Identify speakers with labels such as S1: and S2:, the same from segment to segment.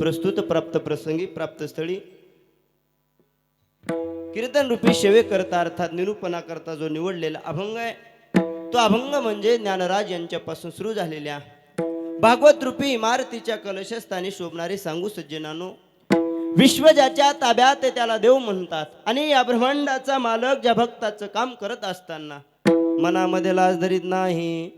S1: प्रस्तुत प्राप्त प्रसंगी प्राप्त स्थळी कीर्तन रूपी सेवे करता अर्थात निरूपणा करता जो निवडलेला अभंग आहे तो अभंग म्हणजे ज्ञानराज यांच्यापासून सुरू झालेल्या भागवत रूपी इमारतीच्या कलशस्थानी शोभणारे सांगू सज्जनानो. विश्व ज्याच्या ताब्यात त्याला देव म्हणतात आणि या ब्रह्मांडाचा मालक ज्या भक्ताचं काम करत असताना मनामध्ये लाज धरीत नाही,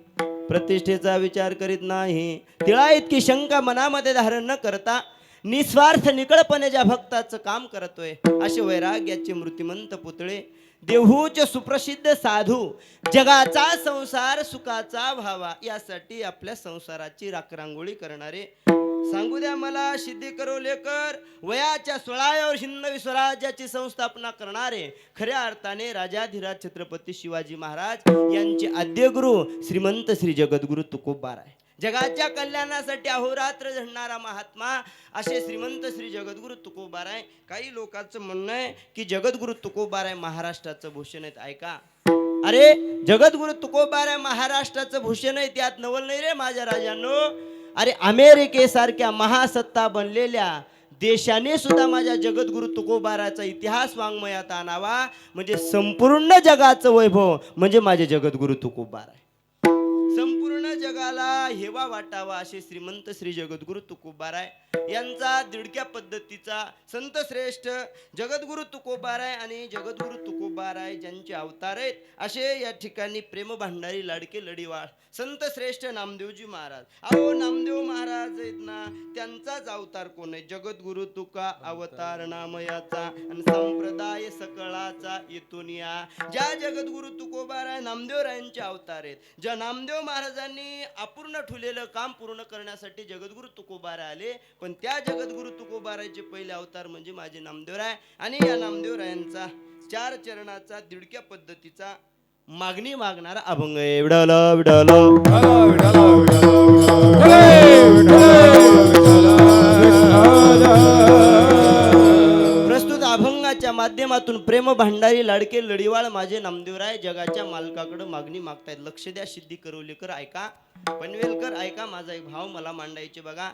S1: प्रतिष्ठेचा विचार करीत नाही, तिळा इतकी शंका मनामध्ये धारण न करता निस्वार्थ निकळपणे ज्या भक्ताचं काम करतोय असे वैराग्याचे मूर्तिमंत पुतळे देहूचे सुप्रसिद्ध साधू जगाचा संसार सुखाचा व्हावा यासाठी आपल्या संसाराची राखरांगोळी करणारे सांगू द्या मला सिद्धी करोलेकर वयाच्या 16व्या हिंदवी स्वराज्याची संस्थापना करणारे खऱ्या अर्थाने राजाधिराज छत्रपती शिवाजी महाराज यांचे आद्य गुरु श्रीमंत श्री जगद्गुरु तुकोबार आहे. जगाच्या कल्याणासाठी अहोरात्र झडणारा महात्मा असे श्रीमंत श्री जगद्गुरु तुकोबार आहे. काही लोकांचं म्हणणं आहे की जगद्गुरु तुकोबार आहे महाराष्ट्राचं भूषण आहेत. ऐका, अरे जगद्गुरु तुकोबार आहे महाराष्ट्राचं भूषण आहे त्यात नवल नाही रे माझ्या राजांनो. अरे अमेरिकेसारख्या महासत्ता बनलेल्या देशाने सुद्धा माझ्या जगद्गुरु तुकोबाराचा इतिहास वाङ्मयात आणावा म्हणजे संपूर्ण जगाचं वैभव म्हणजे माझे जगद्गुरु तुकोबार आहे. संपूर्ण जगाला हेवा वाटावा असे श्रीमंत श्री जगद्गुरु तुकोबार आहे. यांचा दिडक्या पद्धतीचा संत श्रेष्ठ जगद्गुरु तुकोबार आहे आणि जगद्गुरु तुकोबार आहे ज्यांचे अवतार आहेत असे या ठिकाणी प्रेम भांडारी लाडके लढीवाळ संत श्रेष्ठ नामदेवजी महाराज. अहो नामदेव महाराज आहेत ना त्यांचाच अवतार कोण आहे? जगद्गुरु तुका अवतार नामयाचा आणि संप्रदाय सकळाचा येतून या. ज्या जगद्गुरु तुकोबार आहे नामदेवरायांचे अवतार आहेत. ज्या नामदेव महाराजांनी अपूर्ण ठेवलेलं काम पूर्ण करण्यासाठी जगद्गुरु तुकोबार आले पण त्या जगद्गुरु तुकोबाराचे पहिले अवतार म्हणजे माझे नामदेवराय आणि या नामदेवरायांचा 4 चरणाचा दिडक्या पद्धतीचा मागणी मागणारा अभंग आहे. विडल विडल प्रस्तुत अभंगाच्या माध्यमातून प्रेम भांडारी लाडके लढीवाळ माझे नामदेवराय जगाच्या मालकाकडे मागणी मागतायत. लक्ष द्या सिद्धी करोलेकर ऐका, पनवेलकर ऐका, माझा एक भाव मला मांडायचे बघा.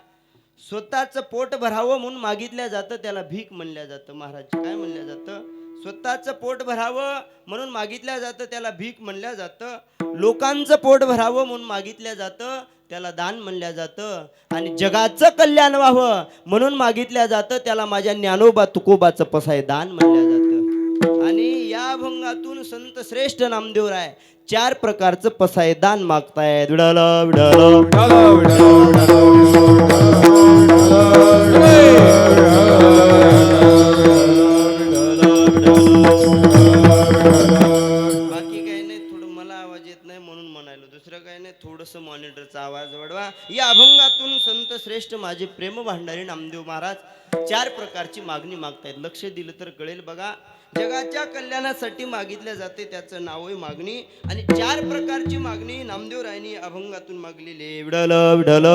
S1: स्वतःचं पोट भरावं म्हणून मागितल्या जातं त्याला भीक म्हणल्या जातं. महाराज काय म्हणल्या जातं? स्वतःचं पोट भरावं म्हणून मागितल्या जातं त्याला भीक म्हणल्या जातं. लोकांचं पोट भरावं म्हणून मागितल्या जातं त्याला दान म्हणल्या जातं आणि जगाचं कल्याण व्हावं म्हणून मागितल्या जातं त्याला माझ्या ज्ञानोबा तुकोबाचं पसाय दान म्हणल्या जातं. आणि या अभंगातून संत श्रेष्ठ नामदेवराय 4 प्रकारचं पसाय दान मागतायत. विडल विडल बाकी काही नाही, थोडं मला आवाज येत नाही म्हणून म्हणालो, दुसरं काही नाही, थोडंसं मॉनिटरचा आवाज वाढवा. या अभंगातून संत श्रेष्ठ माझे प्रेम भांडारी नामदेव महाराज 4 प्रकारची मागणी मागतायत. लक्ष दिलं तर कळेल बघा. जगाच्या कल्याणासाठी मागितल्या जाते त्याचं नाव आहे मागणी आणि 4 प्रकारची मागणी नामदेवरायांनी अभंगातून मागलेली आहे. विडल विडल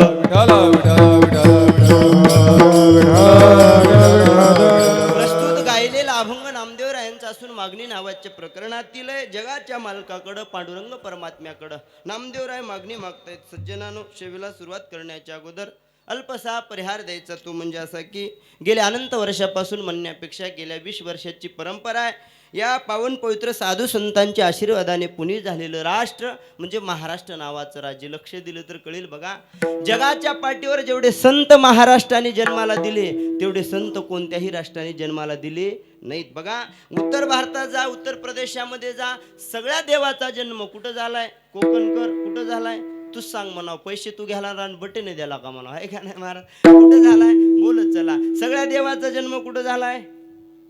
S1: प्रस्तुत गायलेला अभंग नामदेवरायांचा असून मागणी नावाच्या प्रकरणातील आहे. जगाच्या मालकाकडं पांडुरंग परमात्म्याकडं नामदेवराय मागणी मागतायत. सज्जनानो, सेवेला सुरुवात करण्याच्या अगोदर अल्पसा परिहार द्यायचा तो म्हणजे असा की गेल्या अनंत वर्षापासून म्हणण्यापेक्षा गेल्या 20 वर्षाची परंपरा आहे. या पावन पवित्र साधू संतांच्या आशीर्वादाने पुणे झालेलं राष्ट्र म्हणजे महाराष्ट्र नावाचं राज्य. लक्ष दिलं तर कळेल बघा. जगाच्या पाठीवर जेवढे संत महाराष्ट्राने जन्माला दिले तेवढे संत कोणत्याही राष्ट्राने जन्माला दिले नाहीत. बघा, उत्तर भारतात जा, उत्तर प्रदेशामध्ये जा, सगळ्या देवाचा जन्म कुठं झालाय? कोकणकर कुठं झालाय? तूच सांग म्हणावं. पैसे तू घ्यायला रान बटेने द्याला का म्हणावं, आहे का नाही महाराज? कुठं झालाय? बोलत चला. सगळ्या देवाचा जन्म कुठं झालाय?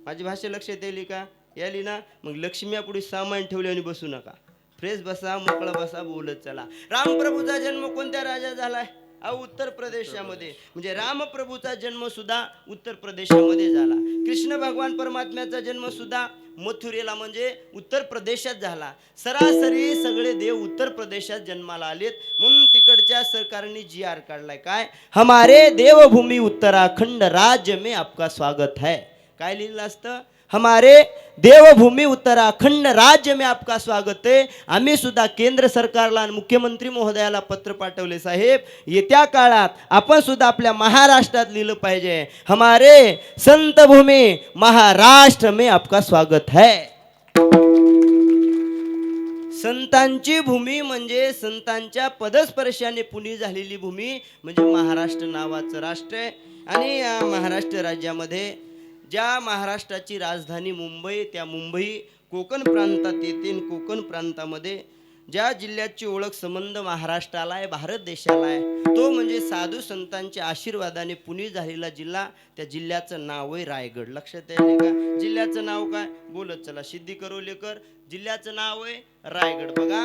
S1: माझी भाषा लक्षात येईल का? याली ना? मग लक्ष्मी पुढे सामान ठेवले आणि बसू नका, फ्रेश बसा, मोकळा बसा, बोलत चला. रामप्रभूचा जन्म कोणत्या राजा झालाय? उत्तर प्रदेशामध्ये. म्हणजे रामप्रभूचा जन्म सुद्धा उत्तर प्रदेशामध्ये झाला. कृष्ण भगवान परमात्म्याचा जन्म सुद्धा मथुरेला म्हणजे उत्तर प्रदेशात झाला. सरासरी सगळे देव उत्तर प्रदेशात जन्माला आलेत म्हणून तिकडच्या सरकारने GR काढलाय. काय? हमारे देवभूमी उत्तराखंड राज्य में आपका स्वागत है. काय लिहिलं असतं, हमारे देवभूमी उत्तराखंड राज्य में आपका स्वागत है. आम्ही सुद्धा केंद्र सरकारला आणि मुख्यमंत्री महोदयाला पत्र पाठवले, साहेब येत्या काळात आपण सुद्धा आपल्या महाराष्ट्रात लिहिलं पाहिजे, हमारे संत भूमी महाराष्ट्र में आपका स्वागत है. संतांची भूमी म्हणजे संतांच्या पदस्पर्शाने पुणी झालेली भूमी म्हणजे महाराष्ट्र नावाचं राष्ट्र आहे. आणि या महाराष्ट्र राज्यामध्ये ज्या महाराष्ट्राची राजधानी मुंबई, त्या मुंबई कोकण प्रांतात येते. कोकण प्रांतामध्ये ज्या जिल्ह्याची ओळख संबंध महाराष्ट्राला आहे, भारत देशाला आहे, तो म्हणजे साधू संतांच्या आशीर्वादाने पुणे झालेला जिल्हा. त्या जिल्ह्याचं नाव आहे रायगड. लक्षात येईल का? जिल्ह्याचं नाव काय? बोलत चला, सिद्धी करोलेकर. जिल्ह्याचं नाव आहे रायगड. बघा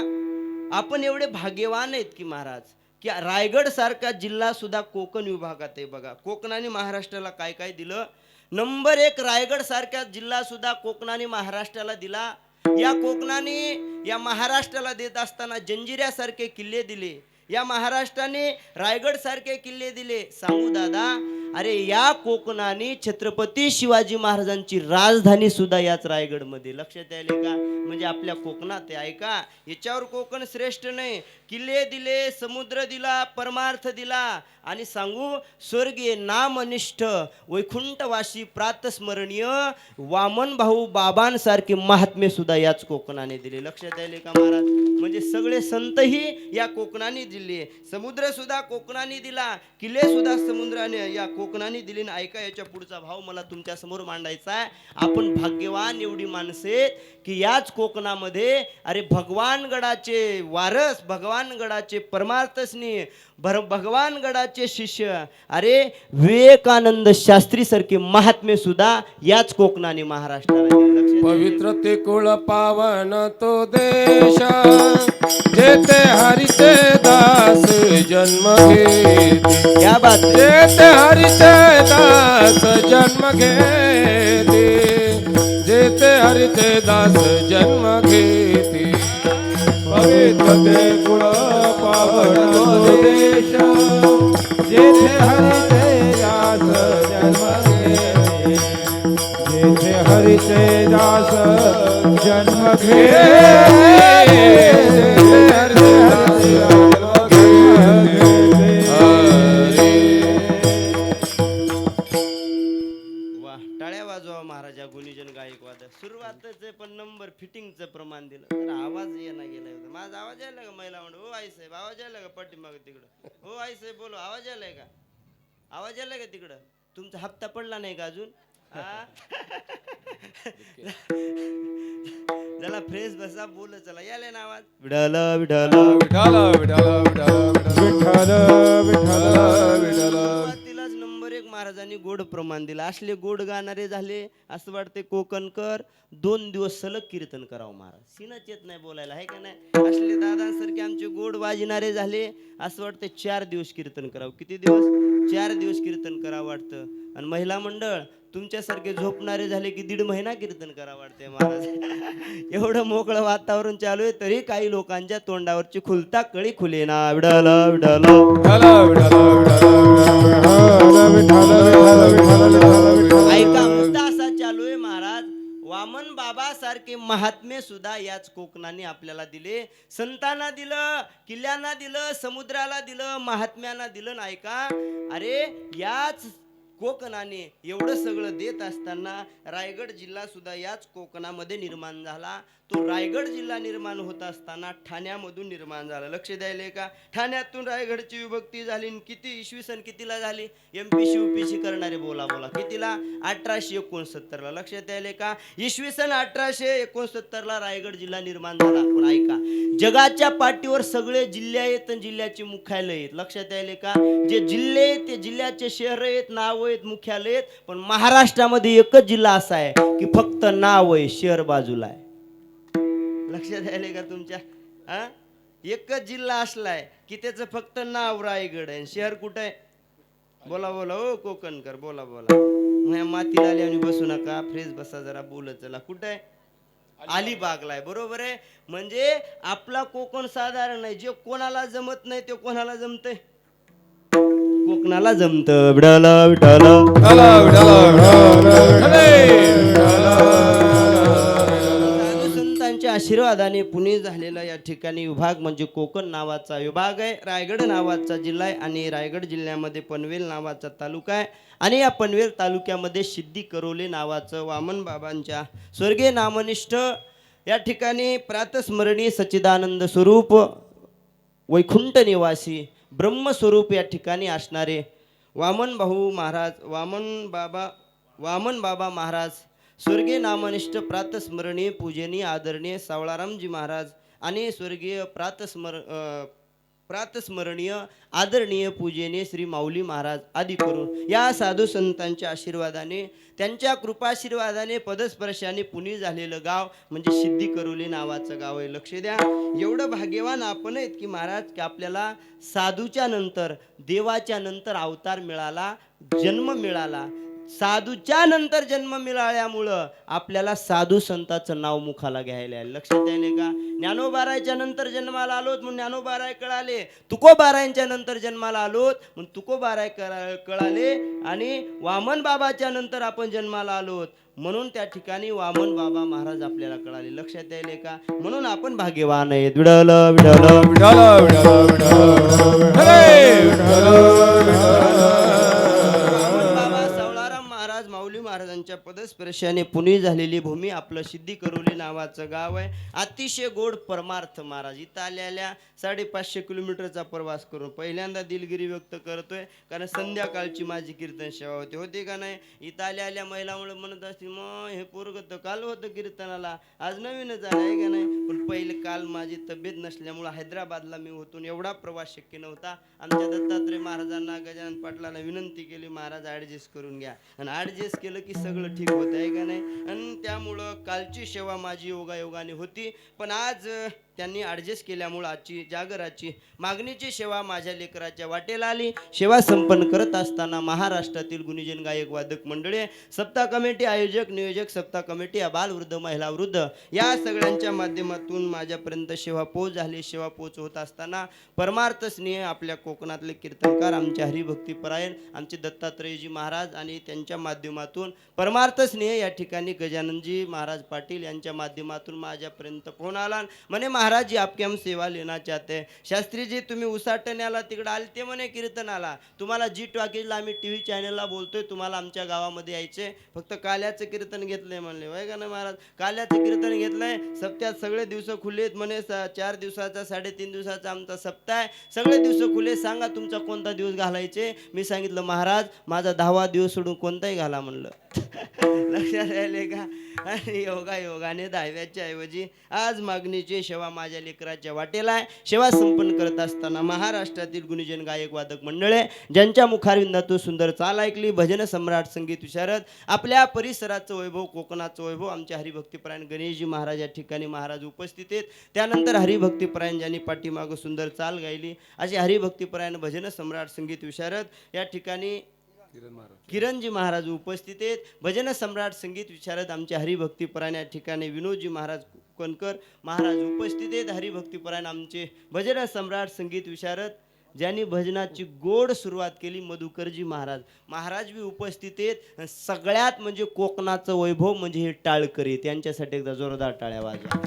S1: आपण एवढे भाग्यवान आहेत की महाराज, की रायगड सारखा जिल्हा सुद्धा कोकण विभागात आहे. बघा कोकणाने महाराष्ट्राला काय काय दिलं. नंबर 1 रायगड सारखा जिल्हा सुद्धा कोकणाने महाराष्ट्राला दिला. या कोकणाने या महाराष्ट्राला देत असताना जंजिऱ्यासारखे किल्ले दिले. या महाराष्ट्राने रायगड सारखे किल्ले दिले. सांगू दादा, अरे या कोकणाने छत्रपती शिवाजी महाराजांची राजधानी सुद्धा याच रायगड मध्ये. लक्षात यायले का? म्हणजे आपल्या कोकणात आहे का? याच्यावर कोकण श्रेष्ठ नाही. किल्ले दिले, समुद्र दिला, परमार्थ दिला. आणि सांगू, स्वर्गीय नामनिष्ठ वैकुंठवासी प्रातस्मरणीय वामन भाऊ बाबांसारखे महात्मे सुद्धा याच कोकणाने दिले. लक्षात यायले का महाराज? म्हणजे सगळे संतही या कोकणाने दिले, समुद्र सुद्धा कोकणाने दिला, किल्ले सुद्धा समुद्राने या कोकणाने दिली. ऐका याच्या पुढचा भाव मला तुमच्या समोर मांडायचा आहे. आपण भाग्यवान एवढी माणसे की याच कोकणामध्ये अरे भगवानगडाचे वारस, भगवानगडाचे परमार्थसनी, भगवानगडाचे शिष्य, अरे विवेकानंद शास्त्री सारखे महात्मे सुद्धा याच कोकणाने महाराष्ट्राला दिले.
S2: पवित्र ते कुळ पावन तो देश, जेते हरिचे दास जन्म घेते.
S1: क्या बात है.
S2: जेते हरिचे दास जन्म घेते, जेते हरिचे दास जन्म घेते. पवित्र ते कुळ पावन तो देश, जेते हरिचे दास जन्म घेते, जेथे हरिचे दास जन्म
S1: वा, टाळ्या वाजवा महाराजा गुणीजन गायकवाद. सुरुवातच आहे पण नंबर फिटिंगचं प्रमाण दिलं. तर आवाज येणं गेलाय होता. माझा आवाज यायला का? महिला म्हणून हो आई साहेब आवाज यायला का? पाठीमाग तिकडं हो आई साहेब बोलो, आवाज यायलाय का? आवाज यायलाय का तिकडं? तुमचा हप्ता पडला नाही का अजून? जरा फ्रेश बसा, बोल चला. यायला ना आवाज? विठाल विठाल
S2: विठाल विठाल विठाल विठाल विठाल.
S1: सुरुवातीलाच नंबर 1 महाराजांनी गोड प्रमाण दिलं. असले गोड गाणारे झाले असं वाटते कोकणकर 2 दिवस सलग कीर्तन करावं महाराज. सीनच येत नाही बोलायला, आहे का नाही? असले दादांसारखे आमचे गोड वाजणारे झाले असं वाटते 4 दिवस कीर्तन करावं. किती दिवस? 4 दिवस कीर्तन करावं वाटतं. आणि महिला मंडळ तुमच्यासारखे झोपणारे झाले की 1.5 महिना कीर्तन करावं वाटते महाराज. एवढं मोकळं वातावरण चालू आहे तरी काही लोकांच्या तोंडावरची खुलता कळी खुलेना. विडाल विडाल ऐका, मुद्दा असा चालू आहे महाराज. वामन बाबा सारखे महात्मे सुद्धा याच कोकणाने आपल्याला दिले. संतांना दिलं, किल्ल्यांना दिलं, समुद्राला दिलं, महात्म्यांना दिलं. नाही का? अरे याच कोकणाने एवढं सगळं देत असताना रायगड जिल्हा सुद्धा याच कोकणामध्ये निर्माण झाला. तो रायगड जिल्हा निर्माण होत असताना ठाण्यामधून निर्माण झाला. लक्ष द्यायले का? ठाण्यातून रायगडची विभक्ती झाली. किती इसवी सन कितीला झाली? एमपीसी यूपीसी करणारे बोला बोला. कितीला? 1869 ला. लक्षात यायले का? इसवी सन 1869 ला रायगड जिल्हा निर्माण झाला. पण ऐका, जगाच्या पाठीवर सगळे जिल्हे आहेत आणि जिल्ह्याचे मुख्यालय आहेत. लक्षात यायले का? जे जिल्हे आहेत ते जिल्ह्याचे शहर आहेत, नाव आहेत, मुख्यालय आहेत. पण महाराष्ट्रामध्ये एकच जिल्हा असा आहे की फक्त नाव आहे, शहर बाजूला आहे. लक्षात यायले का तुमच्या? एकच जिल्हा असलाय की त्याचं फक्त नाव रायगड आहे, शहर कुठं आहे? बोला बोला हो कोकणकर, बोला बोला. मातीला आली आणि बसू नका, फ्रेश बसा जरा, बोलत चला. कुठं आहे? अलिबागला आहे. बरोबर आहे. म्हणजे आपला कोकण साधारण आहे. जे कोणाला जमत नाही ते कोणाला जमतंय? कोकणाला जमतं. विठाल विठाल. आशीर्वादाने पुणे झालेला या ठिकाणी विभाग म्हणजे कोकण नावाचा विभाग आहे. रायगड नावाचा जिल्हा आहे आणि रायगड जिल्ह्यामध्ये पनवेल नावाचा तालुका आहे आणि या पनवेल तालुक्यामध्ये सिद्धी करोले नावाचं वामन बाबांच्या स्वर्गीय नामनिष्ठ या ठिकाणी प्रातस्मरणीय सच्चिदानंद स्वरूप वैकुंठ निवासी ब्रह्मस्वरूप या ठिकाणी असणारे वामन बाबा महाराज स्वर्गीय नामनिष्ठ प्रातस्मरणीय पूजनीय आदरणीय सावळारामजी महाराज आणि स्वर्गीय प्रातस्मरणीय आदरणीय पूजनीय श्री माऊली महाराज आदी करून या साधू संतांच्या आशीर्वादाने त्यांच्या कृपाशीर्वादाने पदस्पर्शाने पुणे झालेलं गाव म्हणजे सिद्धी करोली नावाचं गाव आहे. लक्ष द्या, एवढं भाग्यवान आपण आहेत की महाराज की आपल्याला साधूच्या नंतर देवाच्या नंतर अवतार मिळाला, जन्म मिळाला. साधूच्या नंतर जन्म मिळाल्यामुळं आपल्याला साधू संताचं नाव मुखाला घ्यायला आहे. लक्षात द्यायले का? ज्ञानोबारायच्या नंतर जन्माला आलोत म्हणून ज्ञानोबाराय कळाले, तुकोबारायांच्या नंतर जन्माला आलोत म्हणून तुकोबाराय कळाले आणि वामन बाबाच्या नंतर आपण जन्माला आलोत म्हणून त्या ठिकाणी वामन बाबा महाराज आपल्याला कळाले. लक्षात द्यायले का? म्हणून आपण भाग्यवान आहेत. विडल विडल
S2: विठ्ठल विठ्ठल विठ्ठल हरे विठ्ठल
S1: माऊली महाराजांच्या पदस्पर्शाने पुणे झालेली भूमी आपलं सिद्धी करोली नावाचं गाव आहे. अतिशय गोड परमार्थ महाराज इथं आलेल्या 550 किलोमीटरचा प्रवास करून पहिल्यांदा दिलगिरी व्यक्त करतोय कारण संध्याकाळची माझी कीर्तन सेवा होते का नाही. इथं आल्या महिलामुळे म्हणत असतील मग हे पोरग तर काल होतं कीर्तनाला, आज नवीनच आहे का नाही. पण पहिले काल माझी तब्येत नसल्यामुळे हैदराबादला मी होतो, एवढा प्रवास शक्य नव्हता. आमच्या दत्तात्रय महाराजांना गजानन पाटलांना विनंती केली, महाराज ॲडजस्ट करून घ्या आणि ॲडजस्ट केलं की सगळं ठीक होत आहे का नाही. आणि त्यामुळं कालची सेवा माझी योगायोगाने होती, पण आज त्यांनी ॲडजस्ट केल्यामुळं आजची जागराची मागणीची सेवा माझ्या लेकराच्या वाटेला आली. सेवा संपन्न करत असताना महाराष्ट्रातील गुणीजन गायक वादक मंडळे, सप्ताह कमिटी आयोजक नियोजक, सप्ताह कमिटी बाल वृद्ध महिला वृद्ध या सगळ्यांच्या माध्यमातून माझ्यापर्यंत सेवा पोच झाली. सेवा पोच होत असताना परमार्थ स्नेह आपल्या कोकणातले कीर्तनकार आमचे हरिभक्तीपरायण आमचे दत्तात्रयजी महाराज आणि त्यांच्या माध्यमातून परमार्थ स्नेह या ठिकाणी गजाननजी महाराज पाटील यांच्या माध्यमातून माझ्यापर्यंत फोन आला. म्हणे महाराज जी आपके हम सेवा लेना चाहते हैं. शास्त्री जी तुम्ही उसाटण्याला तिकडे आले ते म्हणे कीर्तनाला, तुम्हाला जी टॉकीजला आम्ही TV चॅनलला बोलतोय तुम्हाला आमच्या गावामध्ये यायचे, फक्त काल्याचं कीर्तन घेतलंय म्हणले. वय का नाही महाराज, काल्याचं कीर्तन घेतलंय, सप्त्यात सगळे दिवस खुलेत म्हणे. 4 दिवसाचा 3.5 दिवसाचा आमचा सप्ताह आहे, सगळे दिवस खुले, सांगा तुमचा कोणता दिवस घालायचे. मी सांगितलं महाराज माझा 10वा दिवस सोडून कोणताही घाला म्हणलं. लक्षात राहिले का? आणि योगाने 10व्याच्या ऐवजी आज मागणीची सेवा माझ्या लेकराच्या वाटेला आहे. सेवा संपन्न करत असताना महाराष्ट्रातील गुणीजन गायक वादक मंडळे ज्यांच्या मुखारविंदातून सुंदर चाल ऐकली, भजन सम्राट संगीत विशारद आपल्या परिसराचं वैभव कोकणाचं वैभव आमचे हरिभक्तीपरायण गणेशजी महाराज या ठिकाणी महाराज उपस्थित आहेत. त्यानंतर हरिभक्तीपरायण ज्यांनी पाठीमागं सुंदर चाल गायली असे हरिभक्तीपरायण भजन सम्राट संगीत विशारद या ठिकाणी किरणजी महाराज उपस्थित आहेत. भजन सम्राट संगीत विशारद आमचे हरिभक्तीपरायण या ठिकाणी विनोदजी महाराज कोणकर महाराज उपस्थित आहेत. हरिभक्तीपरायण आमचे भजन सम्राट संगीत विशारद ज्यांनी भजनाची गोड सुरुवात केली मधुकरजी महाराज बी उपस्थित आहेत. सगळ्यात म्हणजे कोकणाचं वैभव म्हणजे हे टाळकरी, त्यांच्यासाठी एकदा जोरदार टाळ्या वाजवा.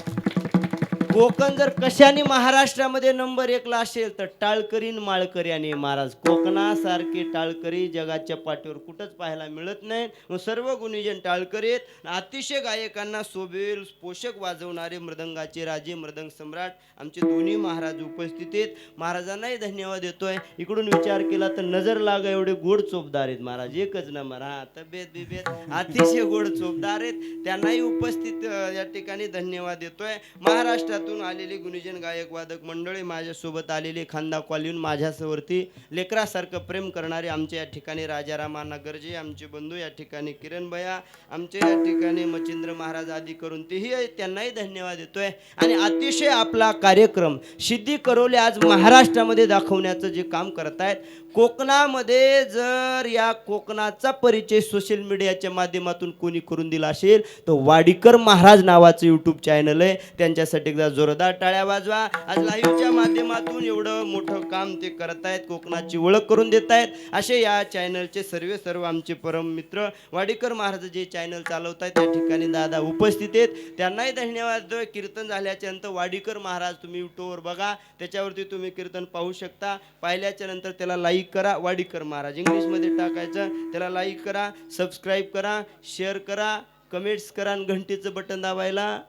S1: कोकण जर कशाने महाराष्ट्रामध्ये नंबर 1ला असेल तर टाळकरी माळकरी आणि महाराज. कोकणासारखे टाळकरी जगाच्या पाठीवर कुठंच पाहायला मिळत नाही. सर्व गुणीजन टाळकरी आहेत. अतिशय गायकांना शोभेल पोषक वाजवणारे मृदंगाचे राजे मृदंग सम्राट आमचे दोन्ही महाराज उपस्थित आहेत. महाराजांनाही धन्यवाद देतोय. इकडून विचार केला तर नजर लागा एवढे गोड चोपदार आहेत महाराज, एकच नंबर. हा तब्येत बिबेत अतिशय गोड चोपदार आहेत, त्यांनाही उपस्थित या ठिकाणी धन्यवाद देतोय. महाराष्ट्रात आलेले गुणीजन गायक वादक मंडळी माझ्यासोबत आलेले खांदा कॉलिन माझ्यावरती लेकरासारखं प्रेम करणारे आमचे या ठिकाणी राजारामा नगरजे आमचे बंधू या ठिकाणी किरण भया आमचे या ठिकाणी मच्छिंद्र महाराज आदी करून तेही आहेत, त्यांनाही धन्यवाद देतोय. आणि अतिशय आपला कार्यक्रम सिद्धी करोले आज महाराष्ट्रामध्ये दाखवण्याचं जे काम करतायत कोकणामध्ये जर या कोकणाचा परिचय सोशल मीडियाच्या माध्यमातून कोणी करून दिला असेल तर वाडीकर महाराज नावाचं यूट्यूब चॅनल आहे. त्यांच्यासाठी एकदा जोरदार टाळ्या वाजवा. आज लाईव्हच्या माध्यमातून एवढं मोठं काम ते करत आहेत, कोकणाची ओळख करून देत आहेत. असे या चॅनलचे सर्व आमचे परम मित्र वाडीकर महाराज जे चॅनल चालवत आहेत त्या ठिकाणी दादा उपस्थित आहेत. त्यांनाही धन्यवाद. कीर्तन झाल्याच्या नंतर वाडीकर महाराज तुम्ही यूट्यूबवर बघा, त्याच्यावरती तुम्ही कीर्तन पाहू शकता. पाहिल्याच्या नंतर त्याला लाईक करा. वाडीकर महाराज इंग्लिशमध्ये टाकायचं, त्याला लाईक करा, सबस्क्राईब करा, शेअर करा, कमेंट्स करा आणि घंटीचं बटन दाबायला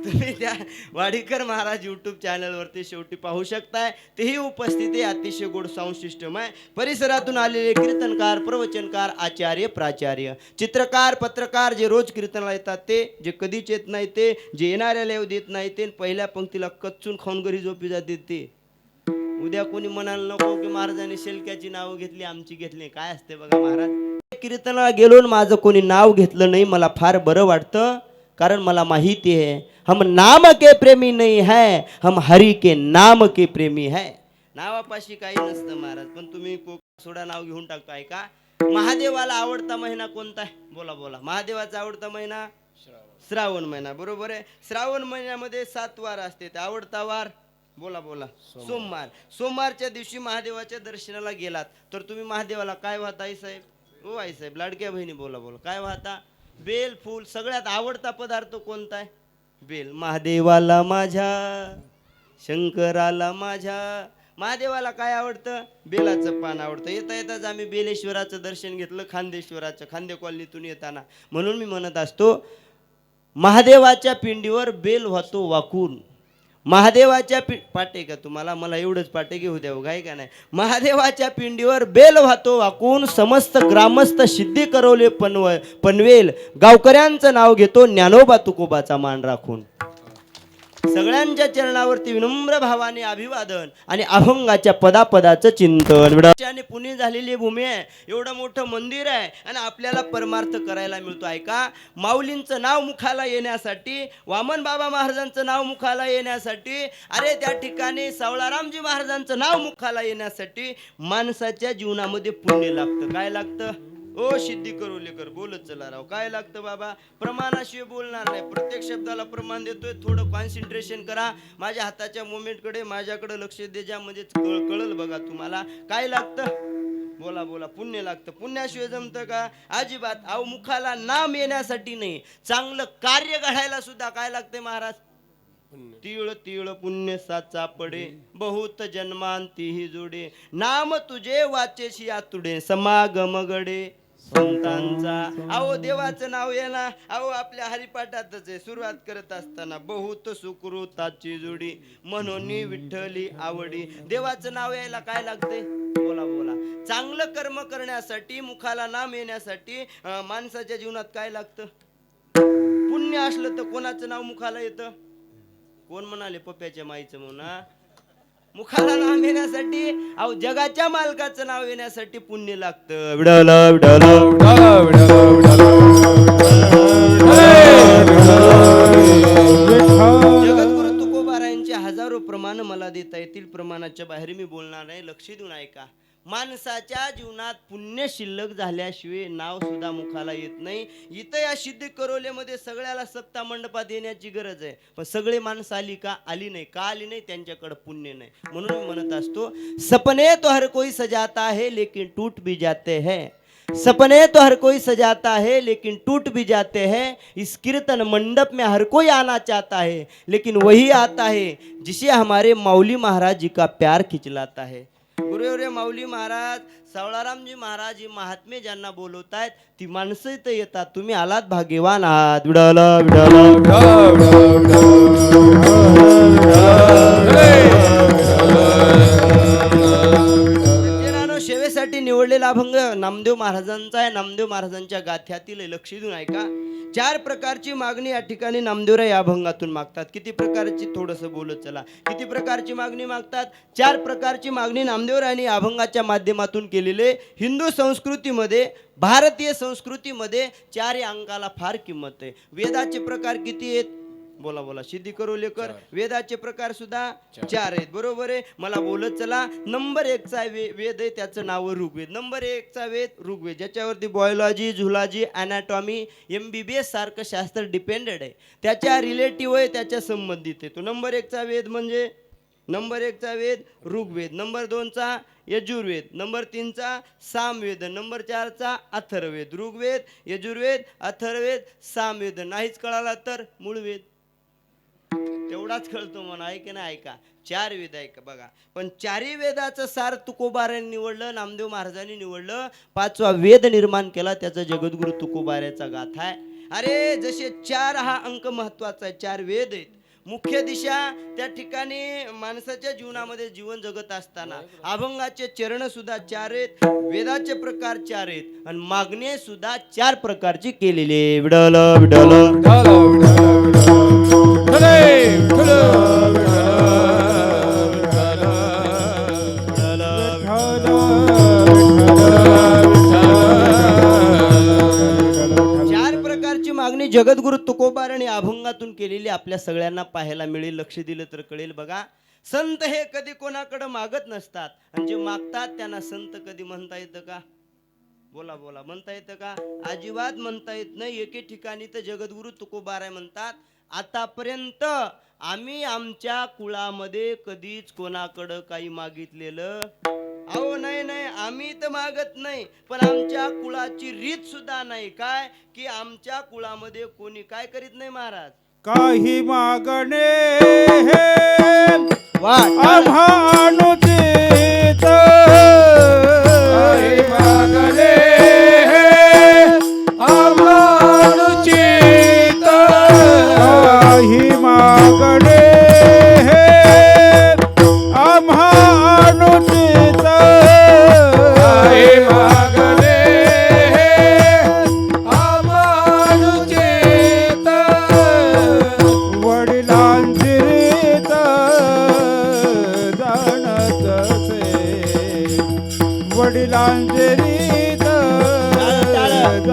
S1: तुम्ही त्या वाडीकर महाराज यूट्यूब चॅनलवरती शेवटी पाहू शकताय. तेही उपस्थित आहे. अतिशय गोड साऊंड सिस्टम आहे. परिसरातून आलेले कीर्तनकार, प्रवचनकार, आचार्य, प्राचार्य, चित्रकार, पत्रकार जे रोज कीर्तनाला येतात ते, जे कधीच येत नाही ते, जे येणाऱ्याला येऊ देत नाही ते, पहिल्या पंक्तीला कच्चून खाऊन घरी झोपी जाते ते. उद्या कोणी म्हणायला नको की महाराजांनी शेलक्याची नावं घेतली, आमची घेतली. काय असते बघा महाराज, कीर्तनाला गेलो माझं कोणी नाव घेतलं नाही, मला फार बरं वाटतं. कारण मला माहिती है हम नाम के प्रेमी नहीं है, हम हरि के नाम के प्रेमी है. नावापाशी काही नसतं महाराज, पण तुम्ही सोडा नाव घेऊन टाकताय का. महादेवाला आवडता महिना कोणता आहे? बोला बोला. महादेवाचा आवडता महिना श्रावण महिना. बरोबर आहे. श्रावण महिन्यामध्ये 7 वार असते. आवडता वार बोला बोला सोमवार. सोमवारच्या दिवशी महादेवाच्या दर्शनाला गेलात तर तुम्ही महादेवाला काय वाहता आई साहेब? ओ आई साहेब, लाडक्या बहिणी बोला बोला, काय वाहता? बेल फूल. सगळ्यात आवडता पदार्थ कोणता आहे? बेल. महादेवाला माझ्या, शंकराला माझ्या. महादेवाला काय आवडतं? बेलाचं पान आवडतं. येता येताच आम्ही बेलेश्वराचं दर्शन घेतलं, खांदेश्वराचं, खांदे कॉलनीतून येताना. म्हणून मी म्हणत असतो महादेवाच्या पिंडीवर बेल वाहतो वाकून. महादेवाच्या पाटे का तुम्हाला? मला एवढंच पाटे घेऊ द्या, काय का नाही. महादेवाच्या पिंडीवर बेल वाहतो वाकून, समस्त ग्रामस्थ सिद्धी करवले पनवेल. गावकऱ्यांचं नाव घेतो ज्ञानोबा तुकोबाचा मान राखून. सगळ्यांच्या चरणावरती विनम्र भावाने अभिवादन आणि अभंगाच्या पदापदाचं चिंतन. आणि पुणे झालेली भूमी आहे, एवढं मोठं मंदिर आहे आणि आपल्याला परमार्थ करायला मिळतो आहे का. माऊलींचं नाव मुखाला येण्यासाठी, वामन बाबा महाराजांचं नाव मुखाला येण्यासाठी, अरे त्या ठिकाणी सावळारामजी महाराजांचं नाव मुखाला येण्यासाठी माणसाच्या जीवनामध्ये पुण्य लागतं. काय लागतं? ओ सिद्धी करोलेकर बोलत चला राव. काय लागतं बाबा? प्रमाणाशिवाय बोलणार नाही. प्रत्येक शब्दाला प्रमाण देतोय. थोडं कॉन्सन्ट्रेशन करा. माझ्या हाताच्या मोमेंटकडे, माझ्याकडे लक्ष दे जा, म्हणजे कळल बघा तुम्हाला. काय लागतं? बोला बोला. पुण्य लागतं. पुण्याशिवाय जमतं का? अजिबात. अहो मुखाला नाम येण्यासाठी नाही, चांगलं कार्य घडायला सुद्धा काय लागतंय महाराज? तिळ तिळ पुण्य साचा पडे, बहुत जन्मांती ही जोडे. नाम तुझे वाचेशी आतुडे, समागम गडे संतांचा. अहो देवाचं नाव आहे ना, अहो आपल्या हरिपाठातच आहे. सुरुवात करत असताना बहुत सुकृताची जोडी, म्हणून विठ्ठली आवडी. देवाचं नाव यायला काय लागतंय? बोला बोला. चांगलं कर्म करण्यासाठी, मुखाला नाम येण्यासाठी माणसाच्या जीवनात काय लागतं? पुण्य असलं तर कोणाचं नाव मुखाला येतं? कोण म्हणाले? पप्प्याच्या माईचं म्हणून. मुखाला नाव येण्यासाठी, अहो जगाच्या मालकाचं नाव येण्यासाठी पुण्य लागतं. विडला विडला विडला विडला जगद्गुरु तुकोबारायांचे हजारो प्रमाण मला देता येतील. प्रमाणाच्या बाहेर मी बोलणार नाही. लक्ष देऊन ऐका. माणसाच्या जीवनात पुण्य शिल्लक झाल्याशिवाय नाव सुद्धा मुखाला येत नाही. इथं या सिद्धी करोलेमध्ये सगळ्याला सत्ता मंडपात येण्याची गरज आहे, पण सगळे माणसं आली का? आली नाही. का आली नाही? त्यांच्याकडे पुण्य नाही. म्हणून मी म्हणत असतो, सपने तो हर कोई सजाता है लेकिन टूट भी जाते हैं. सपने तो हर कोई सजाता है लेकिन टूट भी जाते हैं. इस कीर्तन मंडप में हर कोई आना चाहता है लेकिन वही आता है जिसे हमारे माऊली महाराज जी का प्यार खिंचलाता है. गुरुवर्य माऊली महाराज, सावळारामजी महाराज ही महात्मे ज्यांना बोलवतायत ती माणसं इथं येतात. तुम्ही आलात, भाग्यवान आहात. विडाला विडाला सेवेसाठी निवडलेला अभंग नामदेव महाराजांचा आहे. नामदेव महाराजांच्या गाथ्यातील. लक्ष देऊन ऐका. 4 प्रकारची मागणी या ठिकाणी नामदेवराय या अभंगातून मागतात. किती प्रकारची? थोडंसं बोलत चला. किती प्रकारची मागणी मागतात? 4 प्रकारची मागणी नामदेवरायांनी अभंगाच्या माध्यमातून केलेले. हिंदू संस्कृतीमध्ये, भारतीय संस्कृतीमध्ये 4 अंकाला फार किंमत आहे. वेदाचे प्रकार किती आहेत? बोला बोला सिद्धी करोलेकर. वेदाचे प्रकार सुद्धा चार आहेत. बरोबर आहे. मला बोलत चला. नंबर 1 चा वेद आहे, त्याचं नाव ऋग्वेद. नंबर 1 चा वेद ऋग्वेद, ज्याच्यावरती बायोलॉजी, झुलॉजी, अॅनाटॉमी, MBBS सारखं शास्त्र डिपेंडेड आहे. त्याच्या रिलेटिव्ह आहे, त्याच्या संबंधित आहे. तो नंबर 1 चा वेद म्हणजे नंबर 1 चा वेद ऋग्वेद, नंबर 2 चा यजुर्वेद, नंबर 3 चा सामवेद, नंबर 4 चा अथर्ववेद. ऋग्वेद, यजुर्वेद, अथर्ववेद, सामवेद. नाहीच कळाला तर मूळवेद, तेवढाच कळतो म्हणा. आहे की नाही? ऐका, 4 वेद आहे का बघा. पण 4ही वेदाचं सार तुकोबाराने निवडलं, नामदेव महाराजांनी निवडलं. 5वा वेद निर्माण केला, त्याचा जगद्गुरु तुकोबाऱ्याचा गाथा आहे. अरे जसे 4 हा अंक महत्वाचा आहे, 4 वेद आहेत, मुख्य दिशा. त्या ठिकाणी माणसाच्या जीवनामध्ये जीवन जगत असताना अभंगाचे चरण सुद्धा 4 आहेत, वेदाचे प्रकार 4 आहेत, आणि मागणे सुद्धा 4 प्रकारची केलेली. विडल विडल
S2: विठ्ठल विठ्ठल विठ्ठल
S1: मागणी जगद्गुरु तुकोबाराने अभंगातून केलेली आपल्या सगळ्यांना पाहायला मिळेल. लक्ष दिलं तर कळेल. बघा, संत हे कधी कोणाकडे मागत नसतात, आणि जे मागतात त्यांना संत कधी म्हणता येतं का? बोला बोला, म्हणता येतं का? अजिबात म्हणता येत नाही. एके ठिकाणी तर जगद्गुरु तुकोबाराय म्हणतात, आतापर्यंत आम्ही आमच्या कुळामध्ये कधीच कोणाकडं काही मागितलेलं अहो नाही नाही, आम्ही तर मागत नाही, पण आमच्या कुळाची रीत सुद्धा नाही. काय की आमच्या कुळामध्ये कोणी काय करीत नाही महाराज.
S3: काही मागणे
S1: वाट
S3: आम्हा अनुचित,
S2: काही मागणे आम्हा अनुचित,
S3: काही मागणे आम्हा अनुचित,
S2: काही मागणे आम्हा अनुचित,
S3: वडिलांची रीत जाणत असे, वडिलांची रीत जाणत